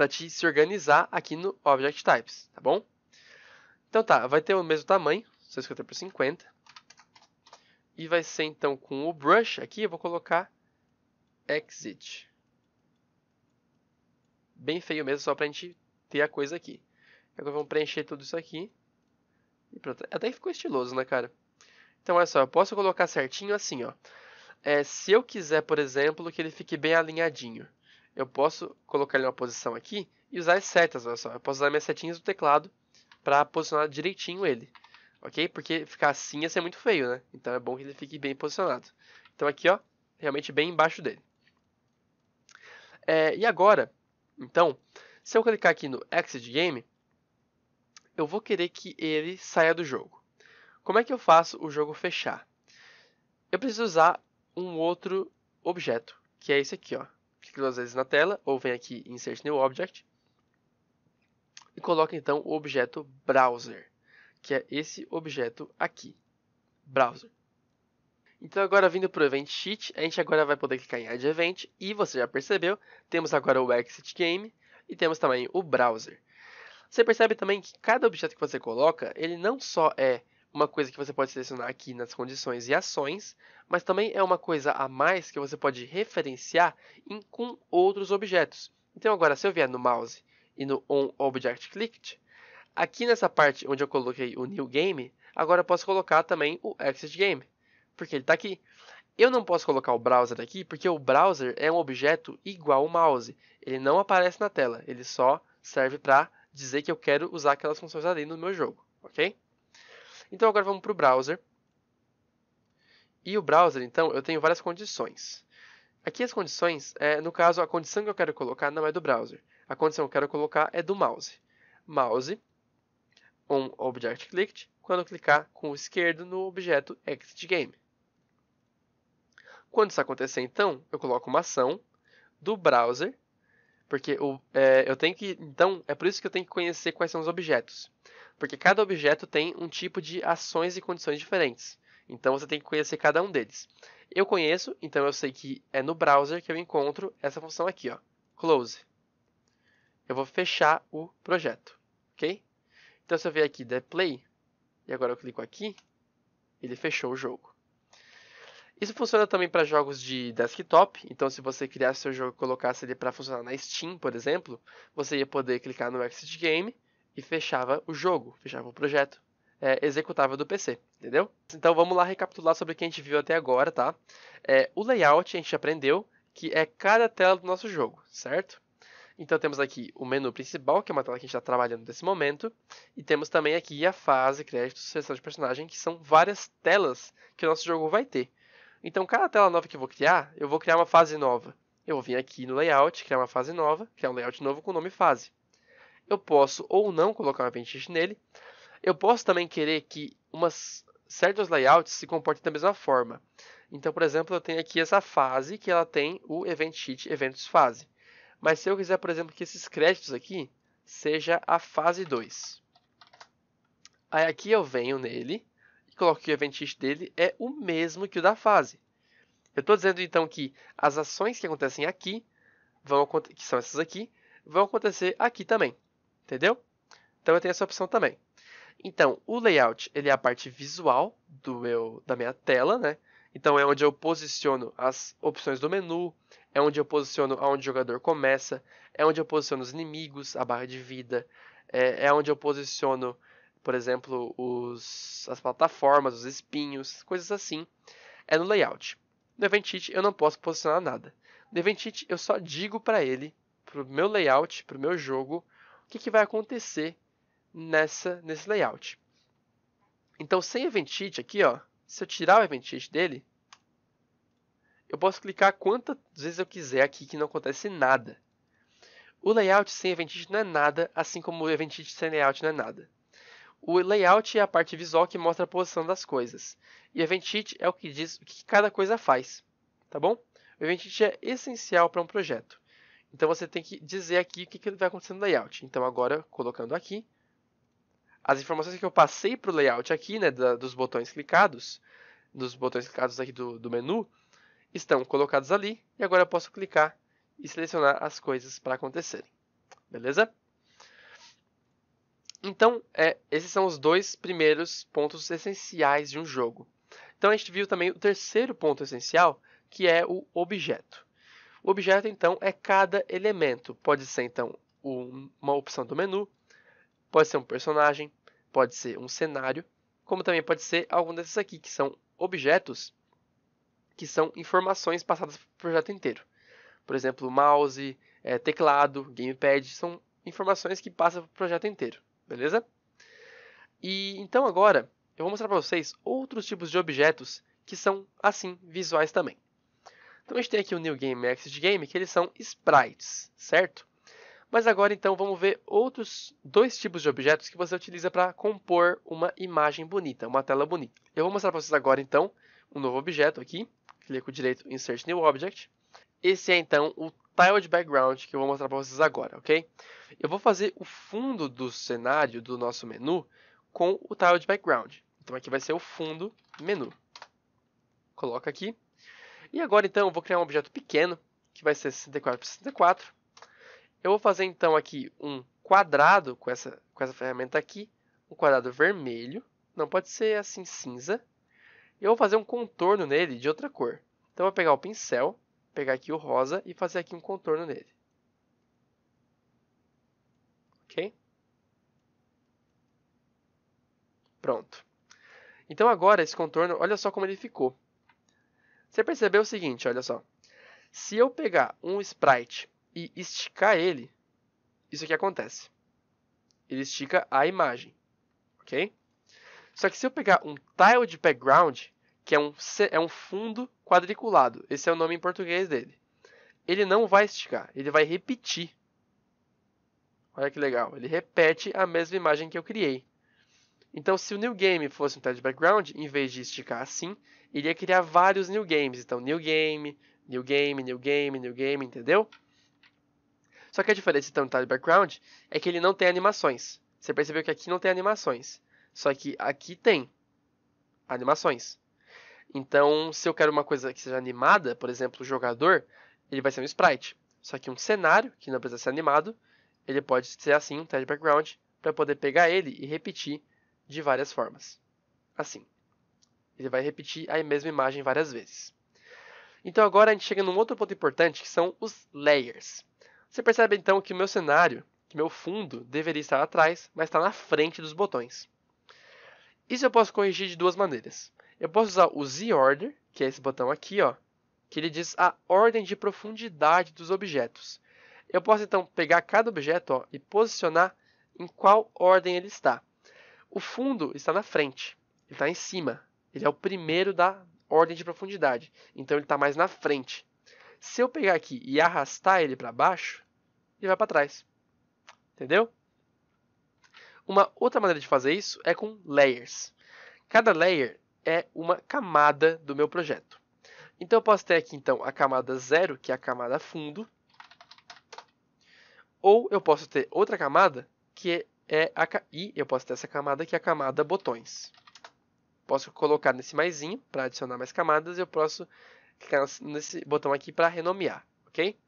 te se organizar aqui no Object Types, tá bom? Então tá, vai ter o mesmo tamanho, 150 por 50. E vai ser então com o brush aqui, eu vou colocar exit. Bem feio mesmo, só pra gente ter a coisa aqui. Agora vamos preencher tudo isso aqui. E pronto. Até que ficou estiloso, né, cara? Então, olha só, eu posso colocar certinho assim, ó. Se eu quiser, por exemplo, que ele fique bem alinhadinho, eu posso colocar ele em uma posição aqui e usar as setas, olha só. Eu posso usar minhas setinhas do teclado para posicionar direitinho ele, ok? Porque ficar assim ia ser muito feio, né? Então é bom que ele fique bem posicionado. Então aqui, ó, realmente bem embaixo dele. E agora, então, se eu clicar aqui no Exit Game, eu vou querer que ele saia do jogo. Como é que eu faço o jogo fechar? Eu preciso usar um outro objeto, que é esse aqui, ó. Clique 2 vezes na tela, ou vem aqui em Insert New Object, e coloca então o objeto Browser, que é esse objeto aqui, Browser. Então agora vindo para o Event Sheet, a gente agora vai poder clicar em Add Event, e você já percebeu, temos agora o Exit Game, e temos também o Browser. Você percebe também que cada objeto que você coloca, ele não só é uma coisa que você pode selecionar aqui nas condições e ações, mas também é uma coisa a mais que você pode referenciar com outros objetos. Então agora, se eu vier no mouse e no On Object Clicked, aqui nessa parte onde eu coloquei o New Game, agora eu posso colocar também o Exit Game, porque ele está aqui. Eu não posso colocar o browser aqui, porque o browser é um objeto igual ao mouse. Ele não aparece na tela, ele só serve para dizer que eu quero usar aquelas funções ali no meu jogo, ok? Então agora vamos para o browser. E o browser, então, eu tenho várias condições. Aqui as condições, no caso, a condição que eu quero colocar não é do browser. A condição que eu quero colocar é do mouse. Mouse, on Object Clicked, quando eu clicar com o esquerdo no objeto Exit Game. Quando isso acontecer, então, eu coloco uma ação do browser, porque eu tenho que, então, é por isso que eu tenho que conhecer quais são os objetos. Porque cada objeto tem um tipo de ações e condições diferentes. Então, você tem que conhecer cada um deles. Eu conheço, então eu sei que é no browser que eu encontro essa função aqui, ó, close. Eu vou fechar o projeto, ok? Então, se eu vier aqui, der play, e agora eu clico aqui, ele fechou o jogo. Isso funciona também para jogos de desktop, então se você criasse seu jogo e colocasse ele para funcionar na Steam, por exemplo, você ia poder clicar no Exit Game e fechava o jogo, fechava o projeto executável do PC, entendeu? Então vamos lá recapitular sobre o que a gente viu até agora, tá? O layout a gente aprendeu que é cada tela do nosso jogo, certo? Então temos aqui o menu principal, que é uma tela que a gente está trabalhando nesse momento, e temos também aqui a fase, créditos, seleção de personagem, que são várias telas que o nosso jogo vai ter. Então cada tela nova que eu vou criar uma fase nova. Eu vou vir aqui no layout, criar uma fase nova, criar um layout novo com o nome fase. Eu posso ou não colocar um event sheet nele. Eu posso também querer que certos layouts se comportem da mesma forma. Então, por exemplo, eu tenho aqui essa fase que ela tem o event sheet eventos fase. Mas se eu quiser, por exemplo, que esses créditos aqui seja a fase 2. Aí aqui eu venho nele e coloco que o event sheet dele é o mesmo que o da fase. Eu estou dizendo então que as ações que acontecem aqui, que são essas aqui, vão acontecer aqui também. Entendeu? Então eu tenho essa opção também. Então, o layout ele é a parte visual da minha tela, né? Então é onde eu posiciono as opções do menu, é onde eu posiciono aonde o jogador começa, é onde eu posiciono os inimigos, a barra de vida, é onde eu posiciono, por exemplo, as plataformas, os espinhos, coisas assim. É no layout. No Event Sheet eu não posso posicionar nada. No Event Sheet eu só digo para ele, para o meu layout, para o meu jogo, o que vai acontecer nesse layout. Então, sem Event Sheet aqui, ó, se eu tirar o Event Sheet dele, eu posso clicar quantas vezes eu quiser aqui que não acontece nada. O layout sem Event Sheet não é nada, assim como o Event Sheet sem layout não é nada. O layout é a parte visual que mostra a posição das coisas. E o Event Sheet é o que diz o que cada coisa faz. Tá bom? O Event Sheet é essencial para um projeto. Então você tem que dizer aqui o que vai acontecer no layout. Então agora, colocando aqui, as informações que eu passei para o layout aqui, né, dos botões clicados aqui do menu, estão colocados ali. E agora eu posso clicar e selecionar as coisas para acontecerem. Beleza? Então, esses são os dois primeiros pontos essenciais de um jogo. Então, a gente viu também o terceiro ponto essencial, que é o objeto. O objeto, então, é cada elemento. Pode ser, então, uma opção do menu, pode ser um personagem, pode ser um cenário, como também pode ser algum desses aqui, que são objetos, que são informações passadas para o projeto inteiro. Por exemplo, mouse, teclado, gamepad, são informações que passam para o projeto inteiro. Beleza? E então agora eu vou mostrar para vocês outros tipos de objetos que são assim visuais também. Então a gente tem aqui o New Game e Exit Game, que eles são sprites, certo? Mas agora então vamos ver outros dois tipos de objetos que você utiliza para compor uma imagem bonita, uma tela bonita. Eu vou mostrar para vocês agora então um novo objeto aqui. Clico direito Insert New Object. Esse é então o Tiled Background que eu vou mostrar para vocês agora, ok? Eu vou fazer o fundo do cenário do nosso menu com o Tiled Background. Então aqui vai ser o fundo menu. Coloca aqui. E agora então eu vou criar um objeto pequeno, que vai ser 64 por 64. Eu vou fazer então aqui um quadrado com essa ferramenta aqui, um quadrado vermelho, não pode ser assim cinza. E eu vou fazer um contorno nele de outra cor. Então eu vou pegar o pincel, pegar aqui o rosa e fazer aqui um contorno nele. Ok? Pronto. Então agora esse contorno, olha só como ele ficou. Você percebeu o seguinte, olha só. Se eu pegar um sprite e esticar ele, isso aqui acontece. Ele estica a imagem. Ok? Só que se eu pegar um tiled background, que é um fundo quadriculado, esse é o nome em português dele, ele não vai esticar, ele vai repetir. Olha que legal, ele repete a mesma imagem que eu criei. Então, se o new game fosse um tiled background, em vez de esticar assim, ele ia criar vários new games. Então, new game, new game, new game, new game, entendeu? Só que a diferença então do tiled background é que ele não tem animações. Você percebeu que aqui não tem animações. Só que aqui tem animações. Então, se eu quero uma coisa que seja animada, por exemplo, o jogador, ele vai ser um sprite. Só que um cenário, que não precisa ser animado, ele pode ser assim, um tiled background, para poder pegar ele e repetir de várias formas. Assim. Ele vai repetir a mesma imagem várias vezes. Então agora a gente chega num outro ponto importante, que são os layers. Você percebe então que o meu cenário, que meu fundo, deveria estar atrás, mas está na frente dos botões. Isso eu posso corrigir de duas maneiras. Eu posso usar o Z-Order, que é esse botão aqui, ó, que ele diz a ordem de profundidade dos objetos. Eu posso então pegar cada objeto, ó, e posicionar em qual ordem ele está. O fundo está na frente, ele está em cima. Ele é o primeiro da ordem de profundidade, então ele está mais na frente. Se eu pegar aqui e arrastar ele para baixo, ele vai para trás. Entendeu? Uma outra maneira de fazer isso é com layers. Cada layer é uma camada do meu projeto. Então eu posso ter aqui então a camada 0, que é a camada fundo, ou eu posso ter outra camada que e eu posso ter essa camada que é a camada botões. Posso colocar nesse maisinho para adicionar mais camadas e eu posso clicar nesse botão aqui para renomear, ok?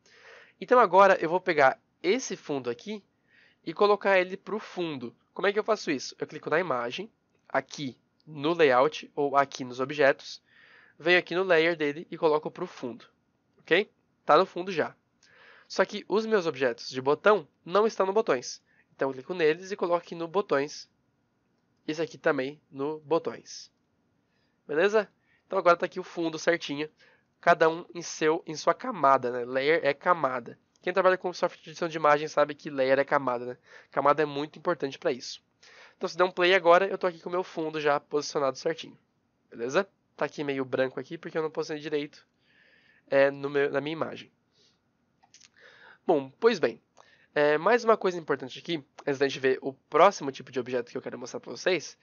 Então agora eu vou pegar esse fundo aqui e colocar ele para o fundo. Como é que eu faço isso? Eu clico na imagem, aqui no layout ou aqui nos objetos, venho aqui no layer dele e coloco para o fundo, ok? Está no fundo já. Só que os meus objetos de botão não estão no botões. Então eu clico neles e coloco aqui no botões. Esse aqui também no botões. Beleza? Então agora está aqui o fundo certinho. Cada um em sua camada, né? Layer é camada. Quem trabalha com software de edição de imagem sabe que layer é camada, né? Camada é muito importante para isso. Então se der um play agora, eu estou aqui com o meu fundo já posicionado certinho. Beleza? Está aqui meio branco aqui porque eu não posicionei direito na minha imagem. Bom, pois bem. Mais uma coisa importante aqui, antes da gente ver o próximo tipo de objeto que eu quero mostrar para vocês,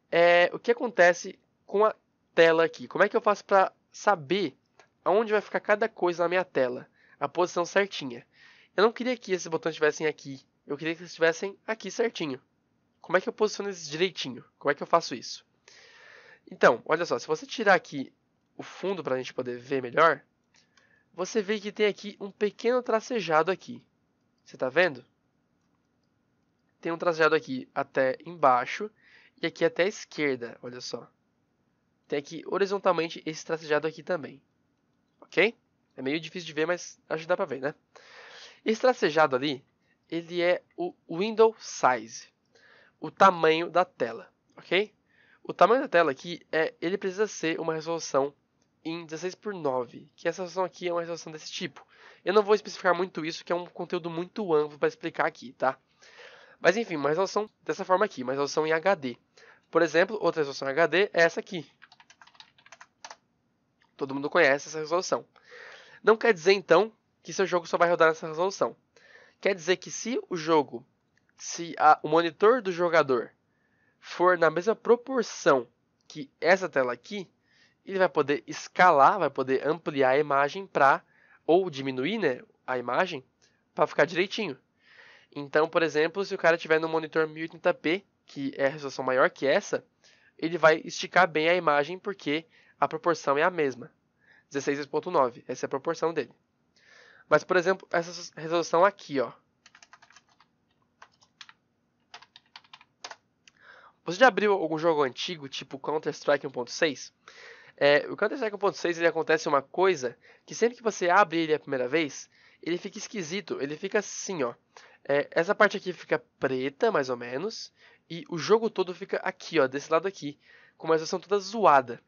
é o que acontece com a tela aqui. Como é que eu faço para saber aonde vai ficar cada coisa na minha tela? A posição certinha. Eu não queria que esses botões estivessem aqui. Eu queria que eles estivessem aqui certinho. Como é que eu posiciono eles direitinho? Como é que eu faço isso? Então, olha só. Se você tirar aqui o fundo para a gente poder ver melhor, você vê que tem aqui um pequeno tracejado aqui. Você está vendo? Tem um tracejado aqui até embaixo e aqui até a esquerda, olha só. Tem aqui horizontalmente esse tracejado aqui também. Ok? É meio difícil de ver, mas acho que dá para ver, né? Esse tracejado ali, ele é o window size, o tamanho da tela, ok? O tamanho da tela aqui, ele precisa ser uma resolução em 16:9, que essa resolução aqui é uma resolução desse tipo. Eu não vou especificar muito isso, que é um conteúdo muito amplo para explicar aqui, tá? Mas enfim, uma resolução dessa forma aqui, uma resolução em HD. Por exemplo, outra resolução em HD é essa aqui. Todo mundo conhece essa resolução. Não quer dizer, então, que seu jogo só vai rodar nessa resolução. Quer dizer que se o monitor do jogador for na mesma proporção que essa tela aqui, ele vai poder escalar, vai poder ampliar a imagem ou diminuir, né, a imagem para ficar direitinho. Então, por exemplo, se o cara tiver no monitor 1080p, que é a resolução maior que essa, ele vai esticar bem a imagem porque a proporção é a mesma. 16:9, essa é a proporção dele. Mas, por exemplo, essa resolução aqui, ó. Você já abriu algum jogo antigo, tipo Counter-Strike 1.6? O Counter-Strike 1.6 ele acontece uma coisa que sempre que você abre ele a primeira vez, ele fica esquisito, ele fica assim, ó. Essa parte aqui fica preta, mais ou menos, e o jogo todo fica aqui, ó, desse lado aqui, com uma resolução toda zoada.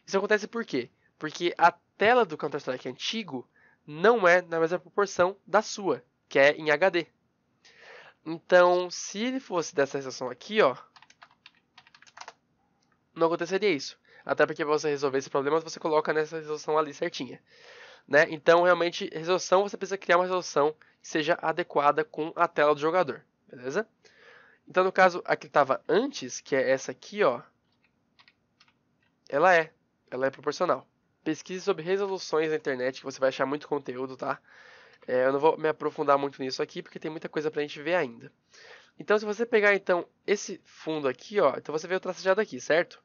Isso acontece por quê? Porque a tela do Counter-Strike antigo não é na mesma proporção da sua, que é em HD. Então, se ele fosse dessa resolução aqui, ó, não aconteceria isso. Até porque para você resolver esse problema, você coloca nessa resolução ali certinha. Né? Então, realmente, resolução, você precisa criar uma resolução que seja adequada com a tela do jogador. Beleza? Então, no caso, a que estava antes, que é essa aqui, ó, ela é proporcional. Pesquise sobre resoluções na internet, que você vai achar muito conteúdo, tá? Eu não vou me aprofundar muito nisso aqui, porque tem muita coisa pra gente ver ainda. Então, se você pegar, então, esse fundo aqui, ó, então você vê o tracejado aqui, certo?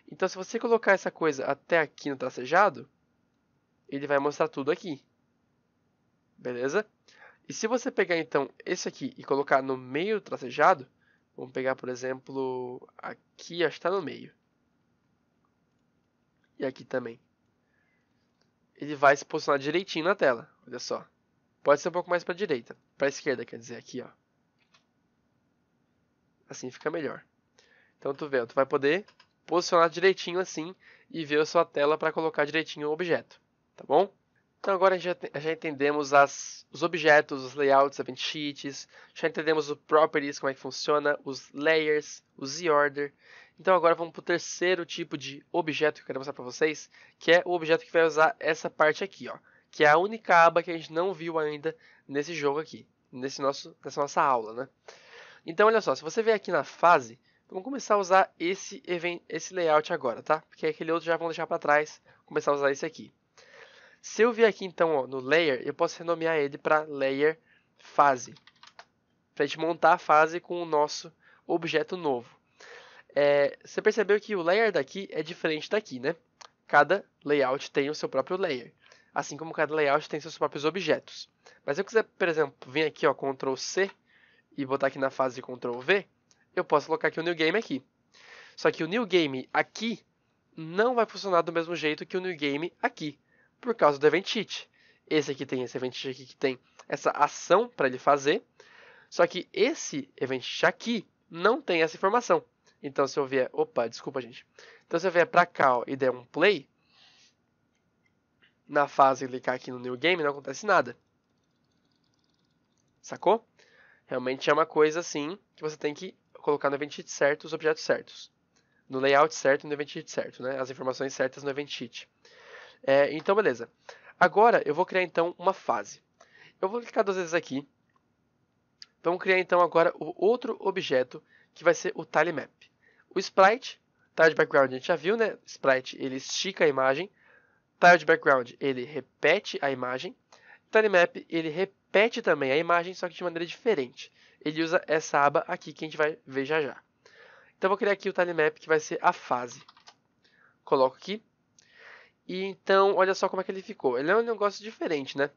Então, se você colocar essa coisa até aqui no tracejado, ele vai mostrar tudo aqui. Beleza? E se você pegar, então, esse aqui e colocar no meio do tracejado, vamos pegar, por exemplo, aqui, acho que está no meio. E aqui também. Ele vai se posicionar direitinho na tela, olha só. Pode ser um pouco mais para a direita, para a esquerda, quer dizer, aqui, ó. Assim fica melhor. Então, tu vai poder posicionar direitinho assim e ver a sua tela para colocar direitinho o objeto, tá bom? Então agora já entendemos os objetos, os layouts, event sheets, já entendemos o properties, como é que funciona, os layers, o z-order. Então agora vamos para o terceiro tipo de objeto que eu quero mostrar para vocês, que é o objeto que vai usar essa parte aqui, ó, que é a única aba que a gente não viu ainda nesse jogo aqui, nessa nossa aula, né? Então olha só, se você vier aqui na fase, vamos começar a usar esse layout agora, tá? Porque aquele outro já vamos deixar para trás, começar a usar esse aqui. Se eu vier aqui então ó, no layer, eu posso renomear ele para layer fase, para a gente montar a fase com o nosso objeto novo. Você percebeu que o layer daqui é diferente daqui, né? Cada layout tem o seu próprio layer, assim como cada layout tem seus próprios objetos. Mas se eu quiser, por exemplo, vir aqui, ó, Ctrl C e botar aqui na fase Ctrl V, eu posso colocar aqui o New Game aqui. Só que o New Game aqui não vai funcionar do mesmo jeito que o New Game aqui, por causa do Event Sheet. Esse aqui tem esse Event Sheet aqui que tem essa ação para ele fazer, só que esse Event Sheet aqui não tem essa informação. Então se eu vier, desculpa gente. Então se eu vier para cá ó, e der um play, na fase clicar aqui no New Game não acontece nada. Sacou? Realmente é uma coisa assim que você tem que colocar no Event Sheet certo os objetos certos. No layout certo e no Event Sheet certo, né? As informações certas no Event Sheet. Então, beleza. Agora, eu vou criar, então, uma fase. Eu vou clicar duas vezes aqui. Vamos criar, então, agora o outro objeto, que vai ser o tilemap. O sprite, tile background, a gente já viu, né? Sprite, ele estica a imagem. Tile background, ele repete a imagem. Tilemap, ele repete também a imagem, só que de maneira diferente. Ele usa essa aba aqui, que a gente vai ver já já. Então, eu vou criar aqui o tilemap, que vai ser a fase. Coloco aqui. E então, olha só como é que ele ficou. Ele é um negócio diferente, né?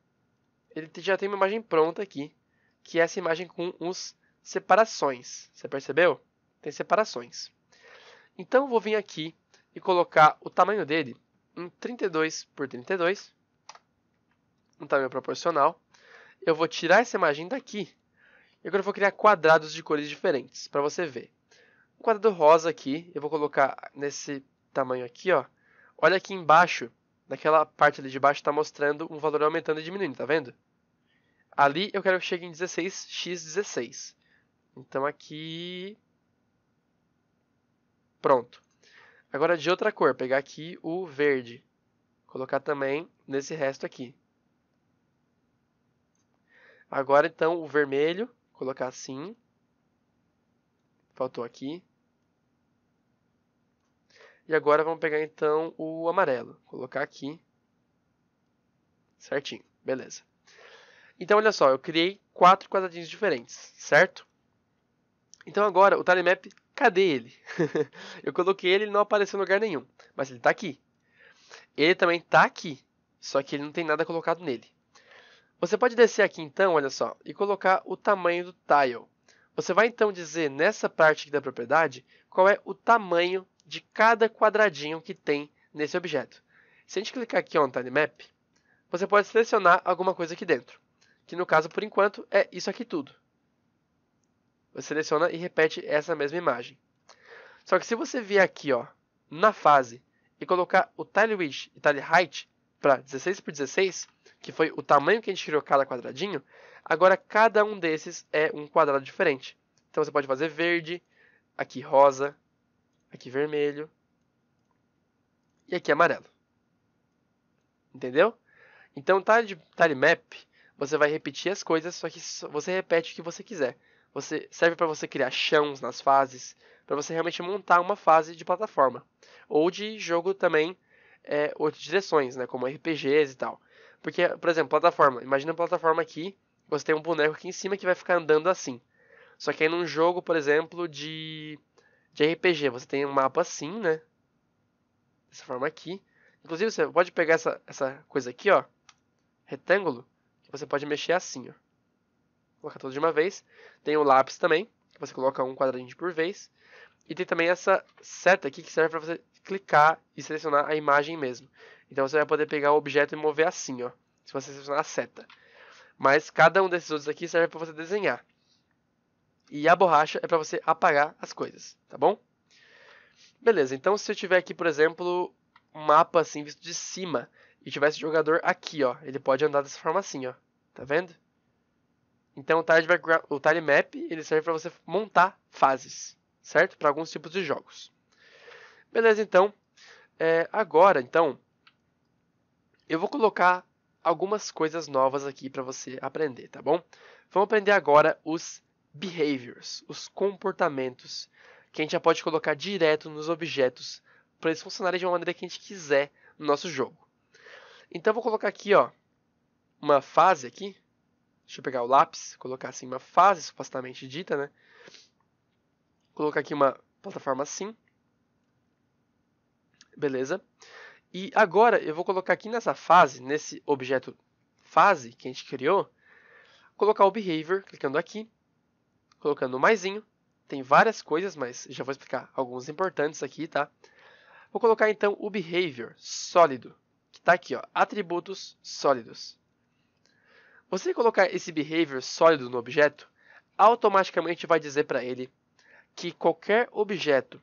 Ele já tem uma imagem pronta aqui, que é essa imagem com os separações. Você percebeu? Tem separações. Então, eu vou vir aqui e colocar o tamanho dele em 32 por 32, um tamanho proporcional. Eu vou tirar essa imagem daqui e agora eu vou criar quadrados de cores diferentes, para você ver. Um quadrado rosa aqui, eu vou colocar nesse tamanho aqui, ó. Olha aqui embaixo, naquela parte ali de baixo, está mostrando um valor aumentando e diminuindo, tá vendo? Ali eu quero que chegue em 16x16. Então aqui... Pronto. Agora de outra cor, pegar aqui o verde. Colocar também nesse resto aqui. Agora então o vermelho, colocar assim. Faltou aqui. E agora vamos pegar então o amarelo, colocar aqui, certinho, beleza. Então olha só, eu criei 4 quadradinhos diferentes, certo? Então agora o tilemap, cadê ele? Eu coloquei ele e ele não apareceu em lugar nenhum, mas ele está aqui. Ele também está aqui, só que ele não tem nada colocado nele. Você pode descer aqui então, olha só, e colocar o tamanho do tile. Você vai então dizer nessa parte aqui da propriedade qual é o tamanho de cada quadradinho que tem nesse objeto. Se a gente clicar aqui no tilemap, você pode selecionar alguma coisa aqui dentro, que no caso, por enquanto, é isso aqui tudo. Você seleciona e repete essa mesma imagem. Só que se você vier aqui ó, na fase e colocar o tile width e tile height para 16 por 16, que foi o tamanho que a gente criou cada quadradinho, agora cada um desses é um quadrado diferente. Então você pode fazer verde, aqui rosa, aqui vermelho e aqui amarelo. Entendeu? Então, tilemap, você vai repetir as coisas, só que você repete o que você quiser. Serve para você criar chãos nas fases, para você realmente montar uma fase de plataforma. Ou de jogo também, outras direções, né, como RPGs e tal. Porque, por exemplo, plataforma. Imagina uma plataforma aqui, você tem um boneco aqui em cima que vai ficar andando assim. Só que aí num jogo, por exemplo, de RPG, você tem um mapa assim, né? Dessa forma aqui. Inclusive, você pode pegar essa coisa aqui, ó, retângulo, que você pode mexer assim, ó. Colocar tudo de uma vez. Tem o lápis também, que você coloca um quadradinho por vez. E tem também essa seta aqui que serve para você clicar e selecionar a imagem mesmo. Então você vai poder pegar o objeto e mover assim, ó, se você selecionar a seta. Mas cada um desses outros aqui serve para você desenhar. E a borracha é para você apagar as coisas, tá bom? Beleza, então se eu tiver aqui, por exemplo, um mapa assim visto de cima, e tivesse jogador aqui, ó, ele pode andar dessa forma assim, ó. Tá vendo? Então o Tile Map ele serve para você montar fases, certo? Para alguns tipos de jogos. Beleza, então. Agora, então, eu vou colocar algumas coisas novas aqui para você aprender, tá bom? Vamos aprender agora os behaviors, os comportamentos, que a gente já pode colocar direto nos objetos para eles funcionarem de uma maneira que a gente quiser no nosso jogo. Então eu vou colocar aqui, ó, uma fase aqui. Deixa eu pegar o lápis, colocar assim uma fase supostamente dita, né? Colocar aqui uma plataforma assim. Beleza? E agora eu vou colocar aqui nessa fase, nesse objeto fase que a gente criou, colocar o behavior, clicando aqui, colocando o maisinho. Tem várias coisas, mas já vou explicar alguns importantes aqui, tá? Vou colocar então o behavior sólido, que está aqui, ó, atributos sólidos. Você colocar esse behavior sólido no objeto, automaticamente vai dizer para ele que qualquer objeto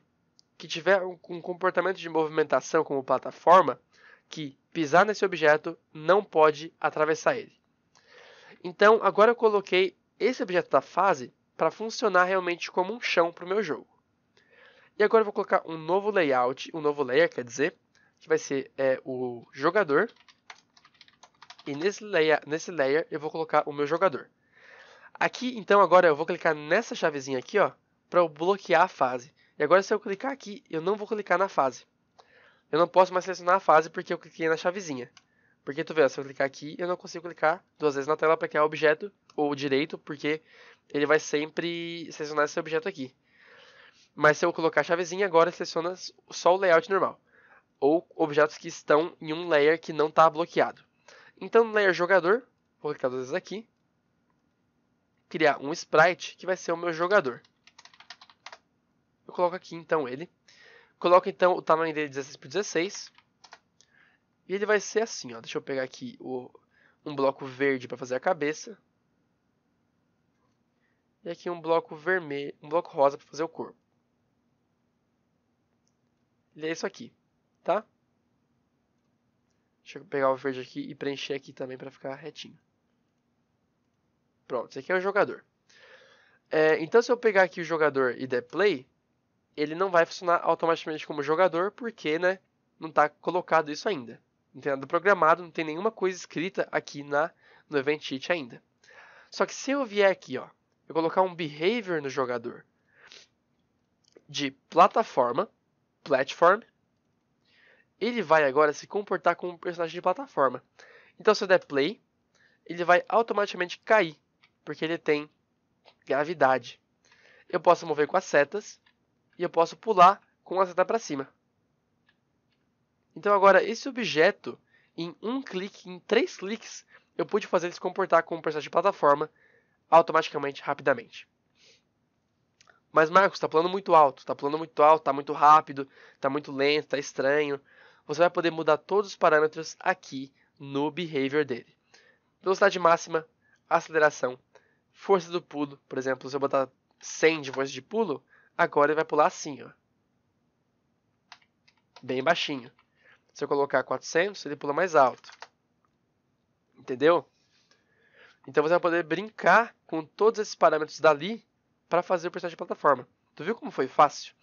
que tiver um comportamento de movimentação como plataforma, que pisar nesse objeto não pode atravessar ele. Então, agora eu coloquei esse objeto da fase para funcionar realmente como um chão para o meu jogo. E agora eu vou colocar um novo layout, um novo layer, quer dizer, que vai ser o jogador. E nesse layer eu vou colocar o meu jogador. Aqui, então, agora eu vou clicar nessa chavezinha aqui, ó, para eu bloquear a fase. E agora, se eu clicar aqui, eu não vou clicar na fase. Eu não posso mais selecionar a fase porque eu cliquei na chavezinha. Porque tu vê, se eu clicar aqui, eu não consigo clicar duas vezes na tela para criar o objeto, ou direito, porque ele vai sempre selecionar esse objeto aqui. Mas se eu colocar a chavezinha, agora seleciona só o layout normal. Ou objetos que estão em um layer que não está bloqueado. Então, no layer jogador, vou clicar duas vezes aqui. Criar um sprite que vai ser o meu jogador. Eu coloco aqui então ele. Coloco então o tamanho dele 16 por 16. E ele vai ser assim, ó. Deixa eu pegar aqui um bloco verde para fazer a cabeça. E aqui um bloco vermelho, um bloco rosa para fazer o corpo. Ele é isso aqui, tá? Deixa eu pegar o verde aqui e preencher aqui também para ficar retinho. Pronto, esse aqui é o jogador. Então, se eu pegar aqui o jogador e der play, ele não vai funcionar automaticamente como jogador, porque, né, não está colocado isso ainda. Não tem nada programado, não tem nenhuma coisa escrita aqui no Event Sheet ainda. Só que se eu vier aqui, ó, eu colocar um behavior no jogador de plataforma, platform, ele vai agora se comportar como um personagem de plataforma. Então, se eu der play, ele vai automaticamente cair, porque ele tem gravidade. Eu posso mover com as setas e eu posso pular com a seta para cima. Então agora esse objeto, em um clique, em 3 cliques, eu pude fazer ele se comportar como um personagem de plataforma automaticamente, rapidamente. Mas Marcos, está pulando muito alto, está muito rápido, está muito lento, está estranho. Você vai poder mudar todos os parâmetros aqui no behavior dele. Velocidade máxima, aceleração, força do pulo, por exemplo, se eu botar 100 de força de pulo, agora ele vai pular assim, ó. Bem baixinho. Se eu colocar 400, ele pula mais alto. Entendeu? Então você vai poder brincar com todos esses parâmetros dali para fazer o personagem de plataforma. Tu viu como foi fácil?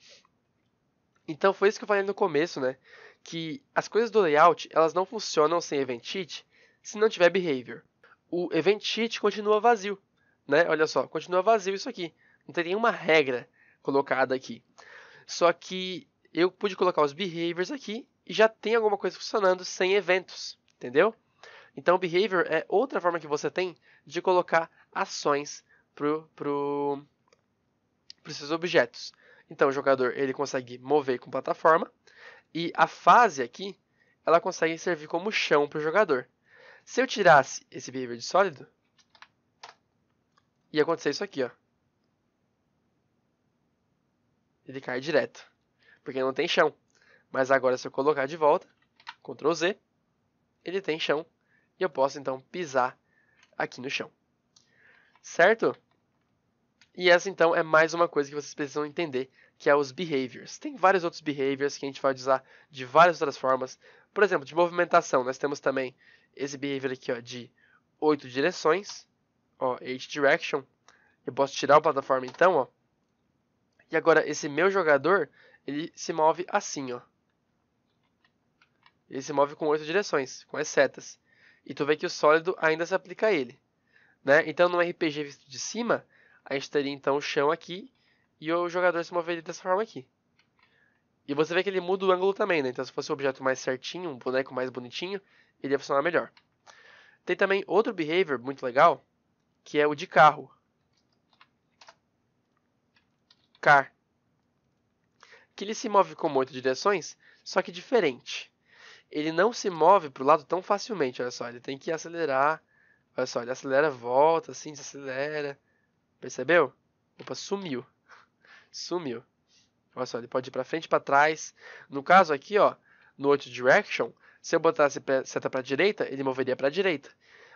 Então foi isso que eu falei no começo, né? Que as coisas do layout, elas não funcionam sem Event Sheet se não tiver behavior. O Event Sheet continua vazio, né? Olha só, continua vazio isso aqui. Não tem nenhuma regra colocada aqui. Só que eu pude colocar os behaviors aqui e já tem alguma coisa funcionando sem eventos, entendeu? Então, o behavior é outra forma que você tem de colocar ações para os seus objetos. Então, o jogador ele consegue mover com plataforma e a fase aqui ela consegue servir como chão para o jogador. Se eu tirasse esse behavior de sólido, ia acontecer isso aqui, ó. Ele cai direto, porque não tem chão. Mas agora, se eu colocar de volta, Ctrl Z, ele tem chão e eu posso então pisar aqui no chão. Certo? E essa então é mais uma coisa que vocês precisam entender, que é os behaviors. Tem vários outros behaviors que a gente vai usar de várias outras formas. Por exemplo, de movimentação, nós temos também esse behavior aqui, ó, de 8 direções, ó, 8 direction. Eu posso tirar a plataforma então, ó. E agora esse meu jogador, ele se move assim, ó. Ele se move com 8 direções, com as setas. E tu vê que o sólido ainda se aplica a ele, né? Então no RPG visto de cima, a gente teria então o chão aqui e o jogador se moveria dessa forma aqui. E você vê que ele muda o ângulo também, né? Então se fosse um objeto mais certinho, um boneco mais bonitinho, ele ia funcionar melhor. Tem também outro behavior muito legal, que é o de carro. Car. Que ele se move com 8 direções, só que diferente. Ele não se move para o lado tão facilmente, olha só. Ele tem que acelerar. Olha só, ele acelera, volta, assim, desacelera. Percebeu? Opa, sumiu. Sumiu. Olha só, ele pode ir para frente e para trás. No caso aqui, ó, no 8 direction, se eu botasse seta para a direita, ele moveria para a direita.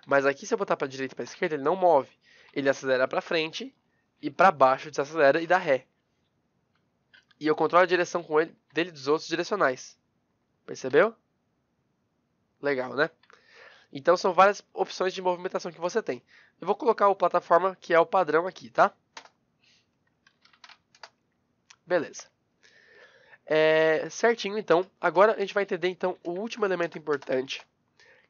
Mas aqui, se eu botar para a direita e para a esquerda, ele não move. Ele acelera para frente e para baixo desacelera e dá ré. E eu controlo a direção com ele dele dos outros direcionais. Percebeu? Legal, né? Então são várias opções de movimentação que você tem. Eu vou colocar o plataforma que é o padrão aqui, tá? Beleza. Certinho, então. Agora a gente vai entender então o último elemento importante,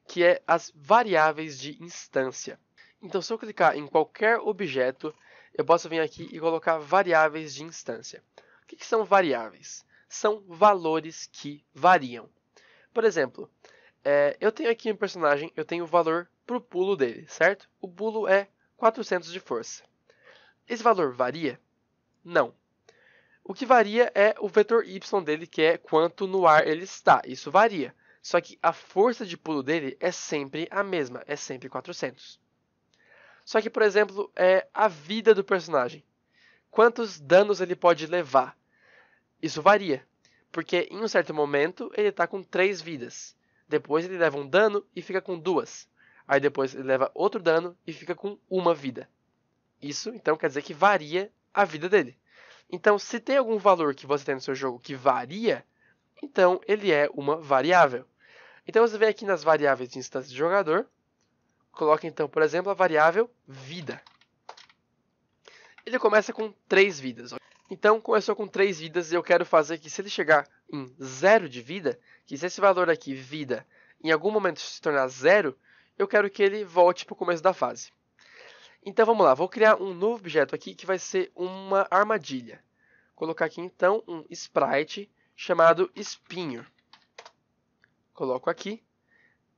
que é as variáveis de instância. Então se eu clicar em qualquer objeto, eu posso vir aqui e colocar variáveis de instância. O que são variáveis? São valores que variam. Por exemplo, eu tenho aqui um personagem, eu tenho o valor para o pulo dele, certo? O pulo é 400 de força. Esse valor varia? Não. O que varia é o vetor y dele, que é quanto no ar ele está. Isso varia. Só que a força de pulo dele é sempre a mesma, é sempre 400. Só que, por exemplo, a vida do personagem. Quantos danos ele pode levar? Isso varia, porque em um certo momento ele está com 3 vidas. Depois ele leva um dano e fica com 2. Aí depois ele leva outro dano e fica com 1 vida. Isso, então, quer dizer que varia a vida dele. Então, se tem algum valor que você tem no seu jogo que varia, então ele é uma variável. Então, você vem aqui nas variáveis de instância de jogador, coloca então, por exemplo, a variável vida. Ele começa com 3 vidas. Então, começou com 3 vidas e eu quero fazer que se ele chegar em 0 de vida, que se esse valor aqui, vida, em algum momento se tornar 0, eu quero que ele volte para o começo da fase. Então, vamos lá. Vou criar um novo objeto aqui que vai ser uma armadilha. Vou colocar aqui, então, um sprite chamado espinho. Coloco aqui.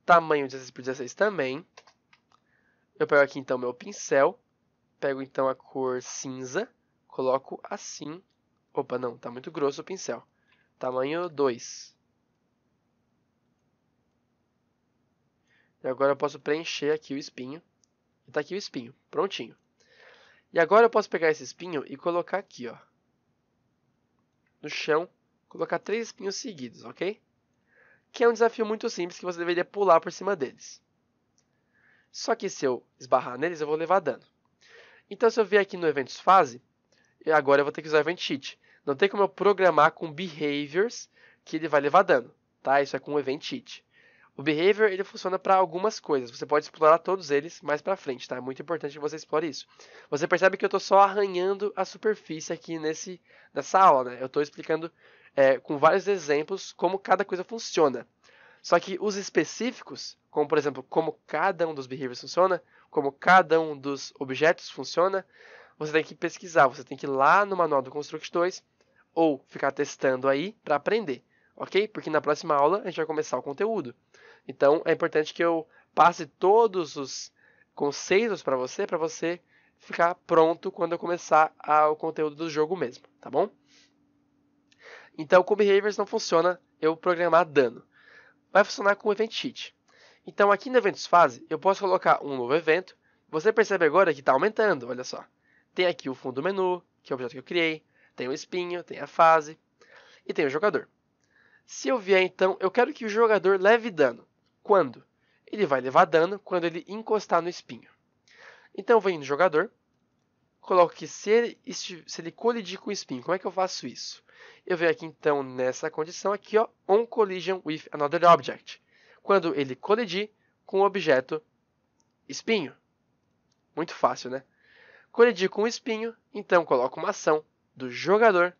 Tamanho 16 por 16 também. Eu pego aqui, então, meu pincel. Pego, então, a cor cinza. Coloco assim. Opa, não. Está muito grosso o pincel. Tamanho 2. E agora eu posso preencher aqui o espinho. E tá aqui o espinho, prontinho. E agora eu posso pegar esse espinho e colocar aqui, ó, no chão, colocar 3 espinhos seguidos, ok? Que é um desafio muito simples que você deveria pular por cima deles. Só que se eu esbarrar neles, eu vou levar dano. Então se eu vier aqui no Eventos Fase, agora eu vou ter que usar o Event Sheet. Não tem como eu programar com behaviors que ele vai levar dano, tá? Isso é com o Event Sheet. O behavior ele funciona para algumas coisas. Você pode explorar todos eles mais para frente, tá? É muito importante que você explore isso. Você percebe que eu estou só arranhando a superfície aqui nessa aula, né? Eu estou explicando com vários exemplos como cada coisa funciona. Só que os específicos, como por exemplo, como cada um dos behaviors funciona, como cada um dos objetos funciona, você tem que pesquisar. Você tem que ir lá no manual do Construct 2 ou ficar testando aí para aprender, ok? Porque na próxima aula a gente vai começar o conteúdo. Então, é importante que eu passe todos os conceitos para você ficar pronto quando eu começar o conteúdo do jogo mesmo, tá bom? Então, com behaviors não funciona eu programar dano. Vai funcionar com o Event Sheet. Então, aqui no Eventos Fase, eu posso colocar um novo evento. Você percebe agora que está aumentando, olha só. Tem aqui o fundo do menu, que é o objeto que eu criei. Tem o espinho, tem a fase e tem o jogador. Se eu vier, então, eu quero que o jogador leve dano. Quando? Ele vai levar dano quando ele encostar no espinho. Então eu venho no jogador, coloco que se ele colidir com o espinho, como é que eu faço isso? Eu venho aqui então nessa condição aqui, ó, on collision with another object. Quando ele colidir com o objeto espinho. Muito fácil, né? Colidir com o espinho, então coloco uma ação do jogador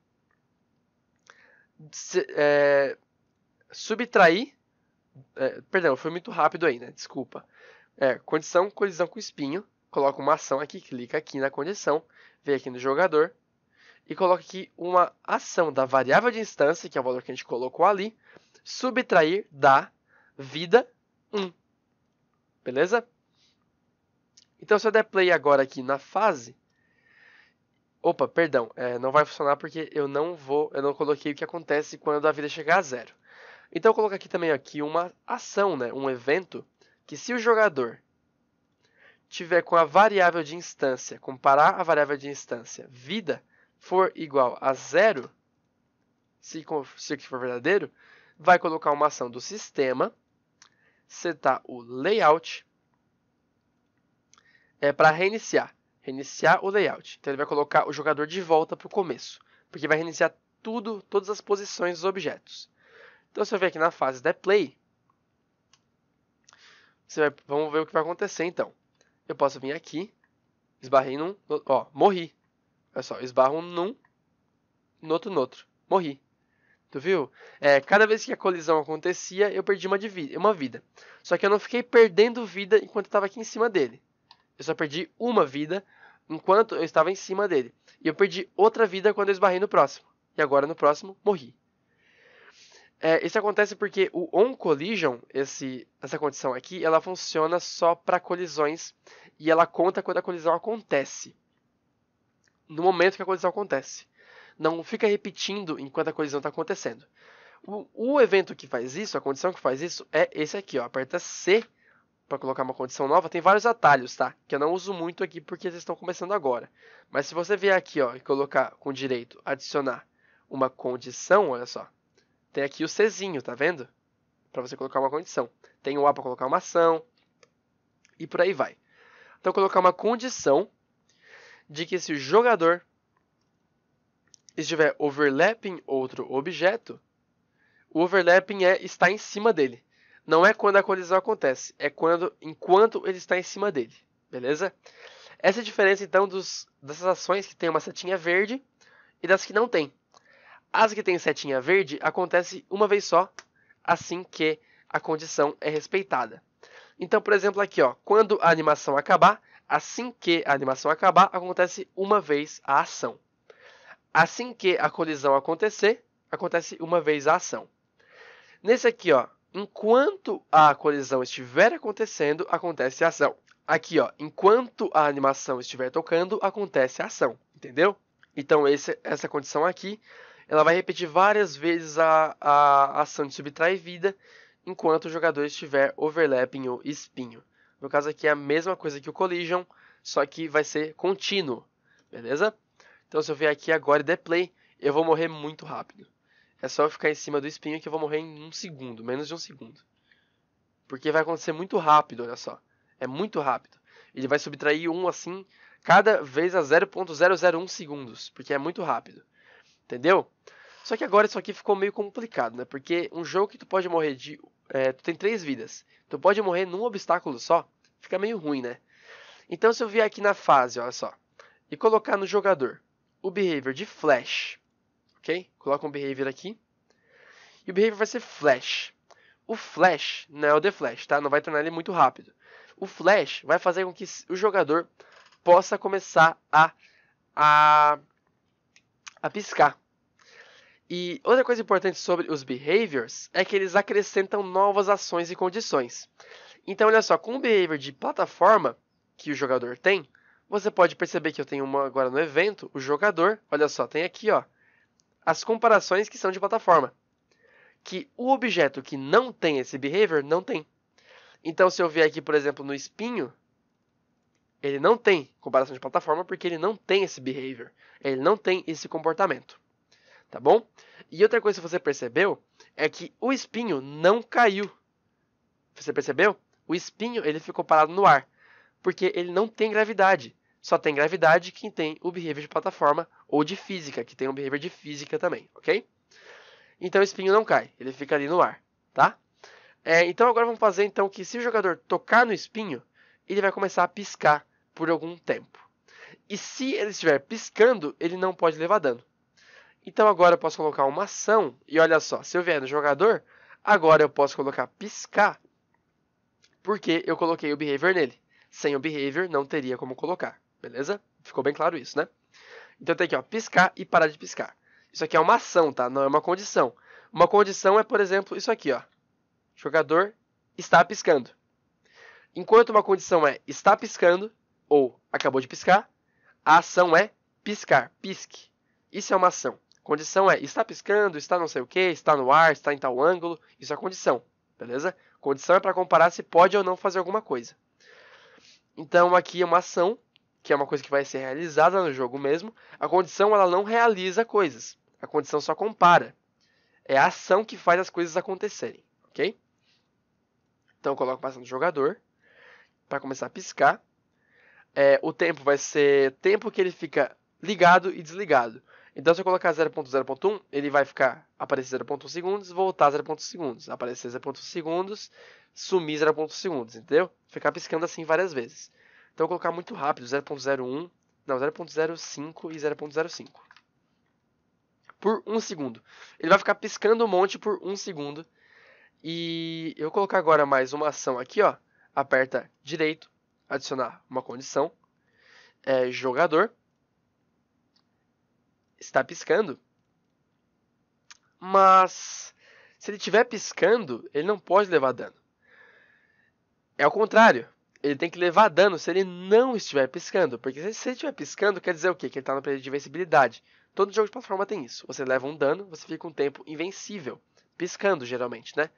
subtrair. Perdão, foi muito rápido aí, né? Desculpa. Condição, colisão com espinho. Coloco uma ação aqui, clica aqui na condição, vem aqui no jogador e coloco aqui uma ação da variável de instância, que é o valor que a gente colocou ali, subtrair da vida 1. Beleza? Então, se eu der play agora aqui na fase... Opa, perdão, não vai funcionar porque eu não coloquei o que acontece quando a vida chegar a 0. Então, eu coloco aqui também uma ação, né, um evento, que se o jogador tiver com a variável de instância, comparar a variável de instância vida for igual a 0, se for verdadeiro, vai colocar uma ação do sistema, setar o layout, para reiniciar o layout. Então ele vai colocar o jogador de volta para o começo, porque vai reiniciar todas as posições dos objetos. Então se eu ver aqui na fase da play, vamos ver o que vai acontecer então. Eu posso vir aqui, esbarrei num, morri. Olha só, esbarro num, no outro, morri. Tu viu? Cada vez que a colisão acontecia, eu perdi uma vida. Só que eu não fiquei perdendo vida enquanto eu estava aqui em cima dele. Eu só perdi uma vida enquanto eu estava em cima dele. E eu perdi outra vida quando eu esbarrei no próximo. E agora no próximo, morri. Isso acontece porque o on collision, essa condição aqui, ela funciona só para colisões e ela conta quando a colisão acontece. No momento que a colisão acontece. Não fica repetindo enquanto a colisão está acontecendo. O evento que faz isso, a condição que faz isso, é esse aqui, ó. Aperta C para colocar uma condição nova. Tem vários atalhos, tá? Que eu não uso muito aqui porque eles estão começando agora. Mas se você vier aqui, ó, e colocar com direito, adicionar uma condição, olha só. Tem aqui o Czinho, tá vendo? Para você colocar uma condição. Tem o A para colocar uma ação. E por aí vai. Então, colocar uma condição de que se o jogador estiver overlapping outro objeto, o overlapping está em cima dele. Não é quando a colisão acontece, é enquanto ele está em cima dele. Beleza? Essa é a diferença, então, dessas ações que tem uma setinha verde e das que não tem. As que tem setinha verde acontece uma vez só, assim que a condição é respeitada. Então, por exemplo, aqui, ó, quando a animação acabar, assim que a animação acabar, acontece uma vez a ação. Assim que a colisão acontecer, acontece uma vez a ação. Nesse aqui, ó, enquanto a colisão estiver acontecendo, acontece a ação. Aqui, ó, enquanto a animação estiver tocando, acontece a ação. Entendeu? Então, essa condição aqui, ela vai repetir várias vezes a ação de subtrair vida, enquanto o jogador estiver overlapping o espinho. No caso aqui é a mesma coisa que o collision, só que vai ser contínuo. Beleza? Então, se eu vier aqui agora e der play, eu vou morrer muito rápido. É só eu ficar em cima do espinho que eu vou morrer em 1 segundo, menos de 1 segundo. Porque vai acontecer muito rápido, olha só. É muito rápido. Ele vai subtrair 1 assim, cada vez a 0.001 segundos, porque é muito rápido. Entendeu? Só que agora isso aqui ficou meio complicado, né? Porque um jogo que tu pode morrer tu tem 3 vidas. Tu pode morrer num obstáculo só, fica meio ruim, né? Então, se eu vier aqui na fase, olha só, e colocar no jogador o behavior de flash, ok? Coloca um behavior aqui. E o behavior vai ser flash. O flash não é o the flash, tá? Não vai tornar ele muito rápido. O flash vai fazer com que o jogador possa começar a piscar. E outra coisa importante sobre os behaviors é que eles acrescentam novas ações e condições. Então, olha só, com o behavior de plataforma que o jogador tem, você pode perceber que eu tenho uma agora no evento, o jogador, olha só, tem aqui, ó, as comparações que são de plataforma. Que o objeto que não tem esse behavior, não tem. Então, se eu vier aqui, por exemplo, no espinho, ele não tem comparação de plataforma porque ele não tem esse behavior. Ele não tem esse comportamento. Tá bom? E outra coisa que você percebeu é que o espinho não caiu. Você percebeu? O espinho ele ficou parado no ar. Porque ele não tem gravidade. Só tem gravidade quem tem o behavior de plataforma ou de física, que tem o behavior de física também, ok? Então o espinho não cai, ele fica ali no ar, tá? Então agora vamos fazer então que se o jogador tocar no espinho, ele vai começar a piscar por algum tempo. E se ele estiver piscando, ele não pode levar dano. Então agora eu posso colocar uma ação, e olha só, se eu vier no jogador, agora eu posso colocar piscar, porque eu coloquei o behavior nele. Sem o behavior não teria como colocar, beleza? Ficou bem claro isso, né? Então tem aqui, ó, piscar e parar de piscar. Isso aqui é uma ação, tá? Não é uma condição. Uma condição é, por exemplo, isso aqui, ó. Jogador está piscando. Enquanto uma condição é está piscando ou acabou de piscar, a ação é piscar, pisque. Isso é uma ação. Condição é está piscando, está não sei o que, está no ar, está em tal ângulo. Isso é condição, beleza? Condição é para comparar se pode ou não fazer alguma coisa. Então aqui é uma ação, que é uma coisa que vai ser realizada no jogo mesmo. A condição ela não realiza coisas. A condição só compara. É a ação que faz as coisas acontecerem, ok? Então eu coloco a ação do jogador para começar a piscar. O tempo vai ser tempo que ele fica ligado e desligado. Então, se eu colocar 0.0.1, ele vai aparecer 0.1 segundos, voltar 0.1 segundos, aparecer 0.1 segundos, sumir 0.1 segundos, entendeu? Ficar piscando assim várias vezes. Então, eu vou colocar muito rápido, 0.01, não, 0.05 e 0.05. Por 1 segundo. Ele vai ficar piscando um monte por 1 segundo. E eu vou colocar agora mais uma ação aqui, ó. Aperta direito, adicionar uma condição. Jogador está piscando, mas se ele estiver piscando, ele não pode levar dano. É ao contrário, ele tem que levar dano se ele não estiver piscando, porque se ele estiver piscando, quer dizer o quê? Que ele está no período de invencibilidade. Todo jogo de plataforma tem isso. Você leva um dano, você fica um tempo invencível, piscando geralmente, né?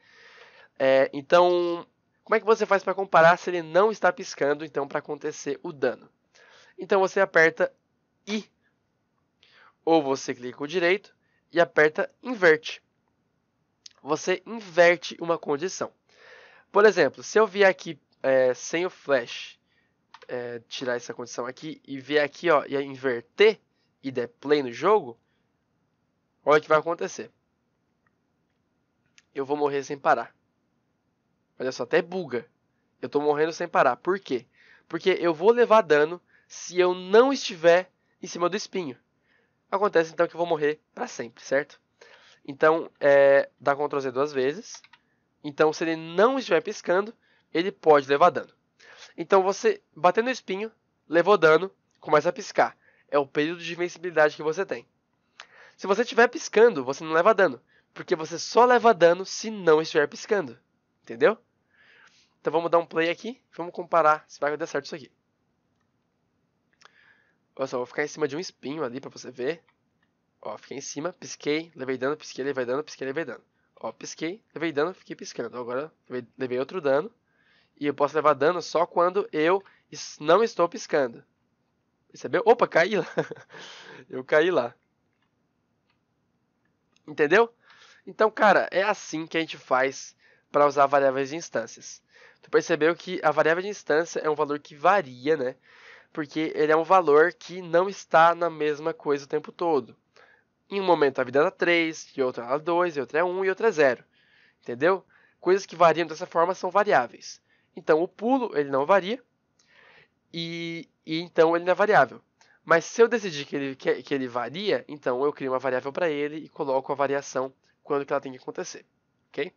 Então, como é que você faz para comparar se ele não está piscando, então, para acontecer o dano? Então você aperta I. Ou você clica com o direito e aperta inverte. Você inverte uma condição. Por exemplo, se eu vier aqui sem o flash, tirar essa condição aqui e vier aqui, ó, e inverter e der play no jogo, olha o que vai acontecer. Eu vou morrer sem parar. Olha só, até buga. Eu estou morrendo sem parar. Por quê? Porque eu vou levar dano se eu não estiver em cima do espinho. Acontece então que eu vou morrer para sempre, certo? Então, dá Ctrl Z 2 vezes. Então, se ele não estiver piscando, ele pode levar dano. Então, você batendo no espinho, levou dano, começa a piscar. É o período de invencibilidade que você tem. Se você estiver piscando, você não leva dano. Porque você só leva dano se não estiver piscando. Entendeu? Então, vamos dar um play aqui. Vamos comparar se vai dar certo isso aqui. Olha só, vou ficar em cima de um espinho ali pra você ver. Ó, fiquei em cima, pisquei, levei dano, pisquei, levei dano, pisquei, levei dano. Ó, pisquei, levei dano, fiquei piscando. Agora levei outro dano. E eu posso levar dano só quando eu não estou piscando. Percebeu? Opa, caí lá. Eu caí lá. Entendeu? Então, cara, é assim que a gente faz para usar variáveis de instâncias. Tu percebeu que a variável de instância é um valor que varia, né? Porque ele é um valor que não está na mesma coisa o tempo todo. Em um momento a vida era 3, em outro era 2, em outro é 1 e outro é 0. Entendeu? Coisas que variam dessa forma são variáveis. Então o pulo ele não varia e então ele não é variável. Mas se eu decidir que ele varia, então eu crio uma variável para ele e coloco a variação quando que ela tem que acontecer. Ok?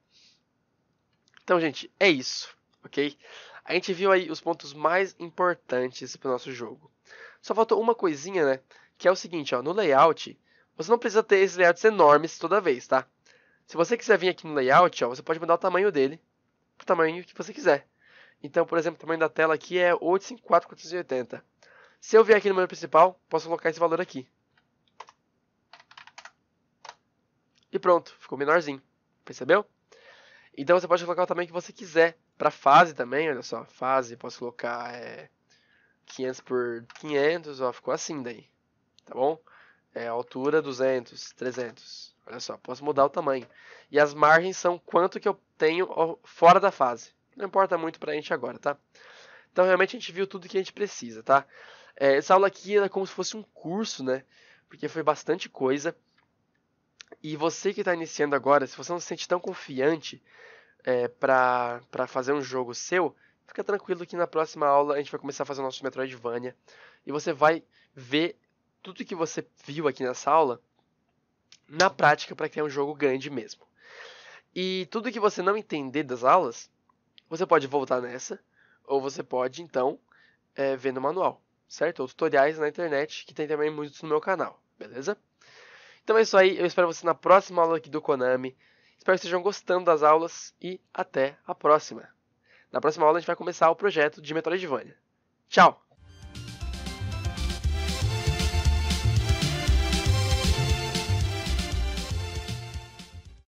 Então, gente, é isso. Ok? A gente viu aí os pontos mais importantes para o nosso jogo. Só faltou uma coisinha, né? Que é o seguinte, ó, no layout, você não precisa ter esses layouts enormes toda vez, tá? Se você quiser vir aqui no layout, ó, você pode mudar o tamanho dele para o tamanho que você quiser. Então, por exemplo, o tamanho da tela aqui é 854/480. Se eu vier aqui no menu principal, posso colocar esse valor aqui. E pronto, ficou menorzinho. Percebeu? Então você pode colocar o tamanho que você quiser. Para fase também, olha só, fase, posso colocar 500 por 500, ó, ficou assim daí, tá bom? Altura 200, 300, olha só, posso mudar o tamanho. E as margens são quanto que eu tenho fora da fase. Não importa muito pra gente agora, tá? Então realmente a gente viu tudo que a gente precisa, tá? Essa aula aqui é como se fosse um curso, né? Porque foi bastante coisa. E você que está iniciando agora, se você não se sente tão confiante para fazer um jogo seu, fica tranquilo que na próxima aula a gente vai começar a fazer o nosso Metroidvania. E você vai ver tudo que você viu aqui nessa aula na prática para criar um jogo grande mesmo. E tudo que você não entender das aulas, você pode voltar nessa, ou você pode, então, ver no manual, certo? Ou tutoriais na internet, que tem também muitos no meu canal, beleza? Então é isso aí, eu espero você na próxima aula aqui do Konami. Espero que estejam gostando das aulas e até a próxima. Na próxima aula a gente vai começar o projeto de Metroidvania. Tchau!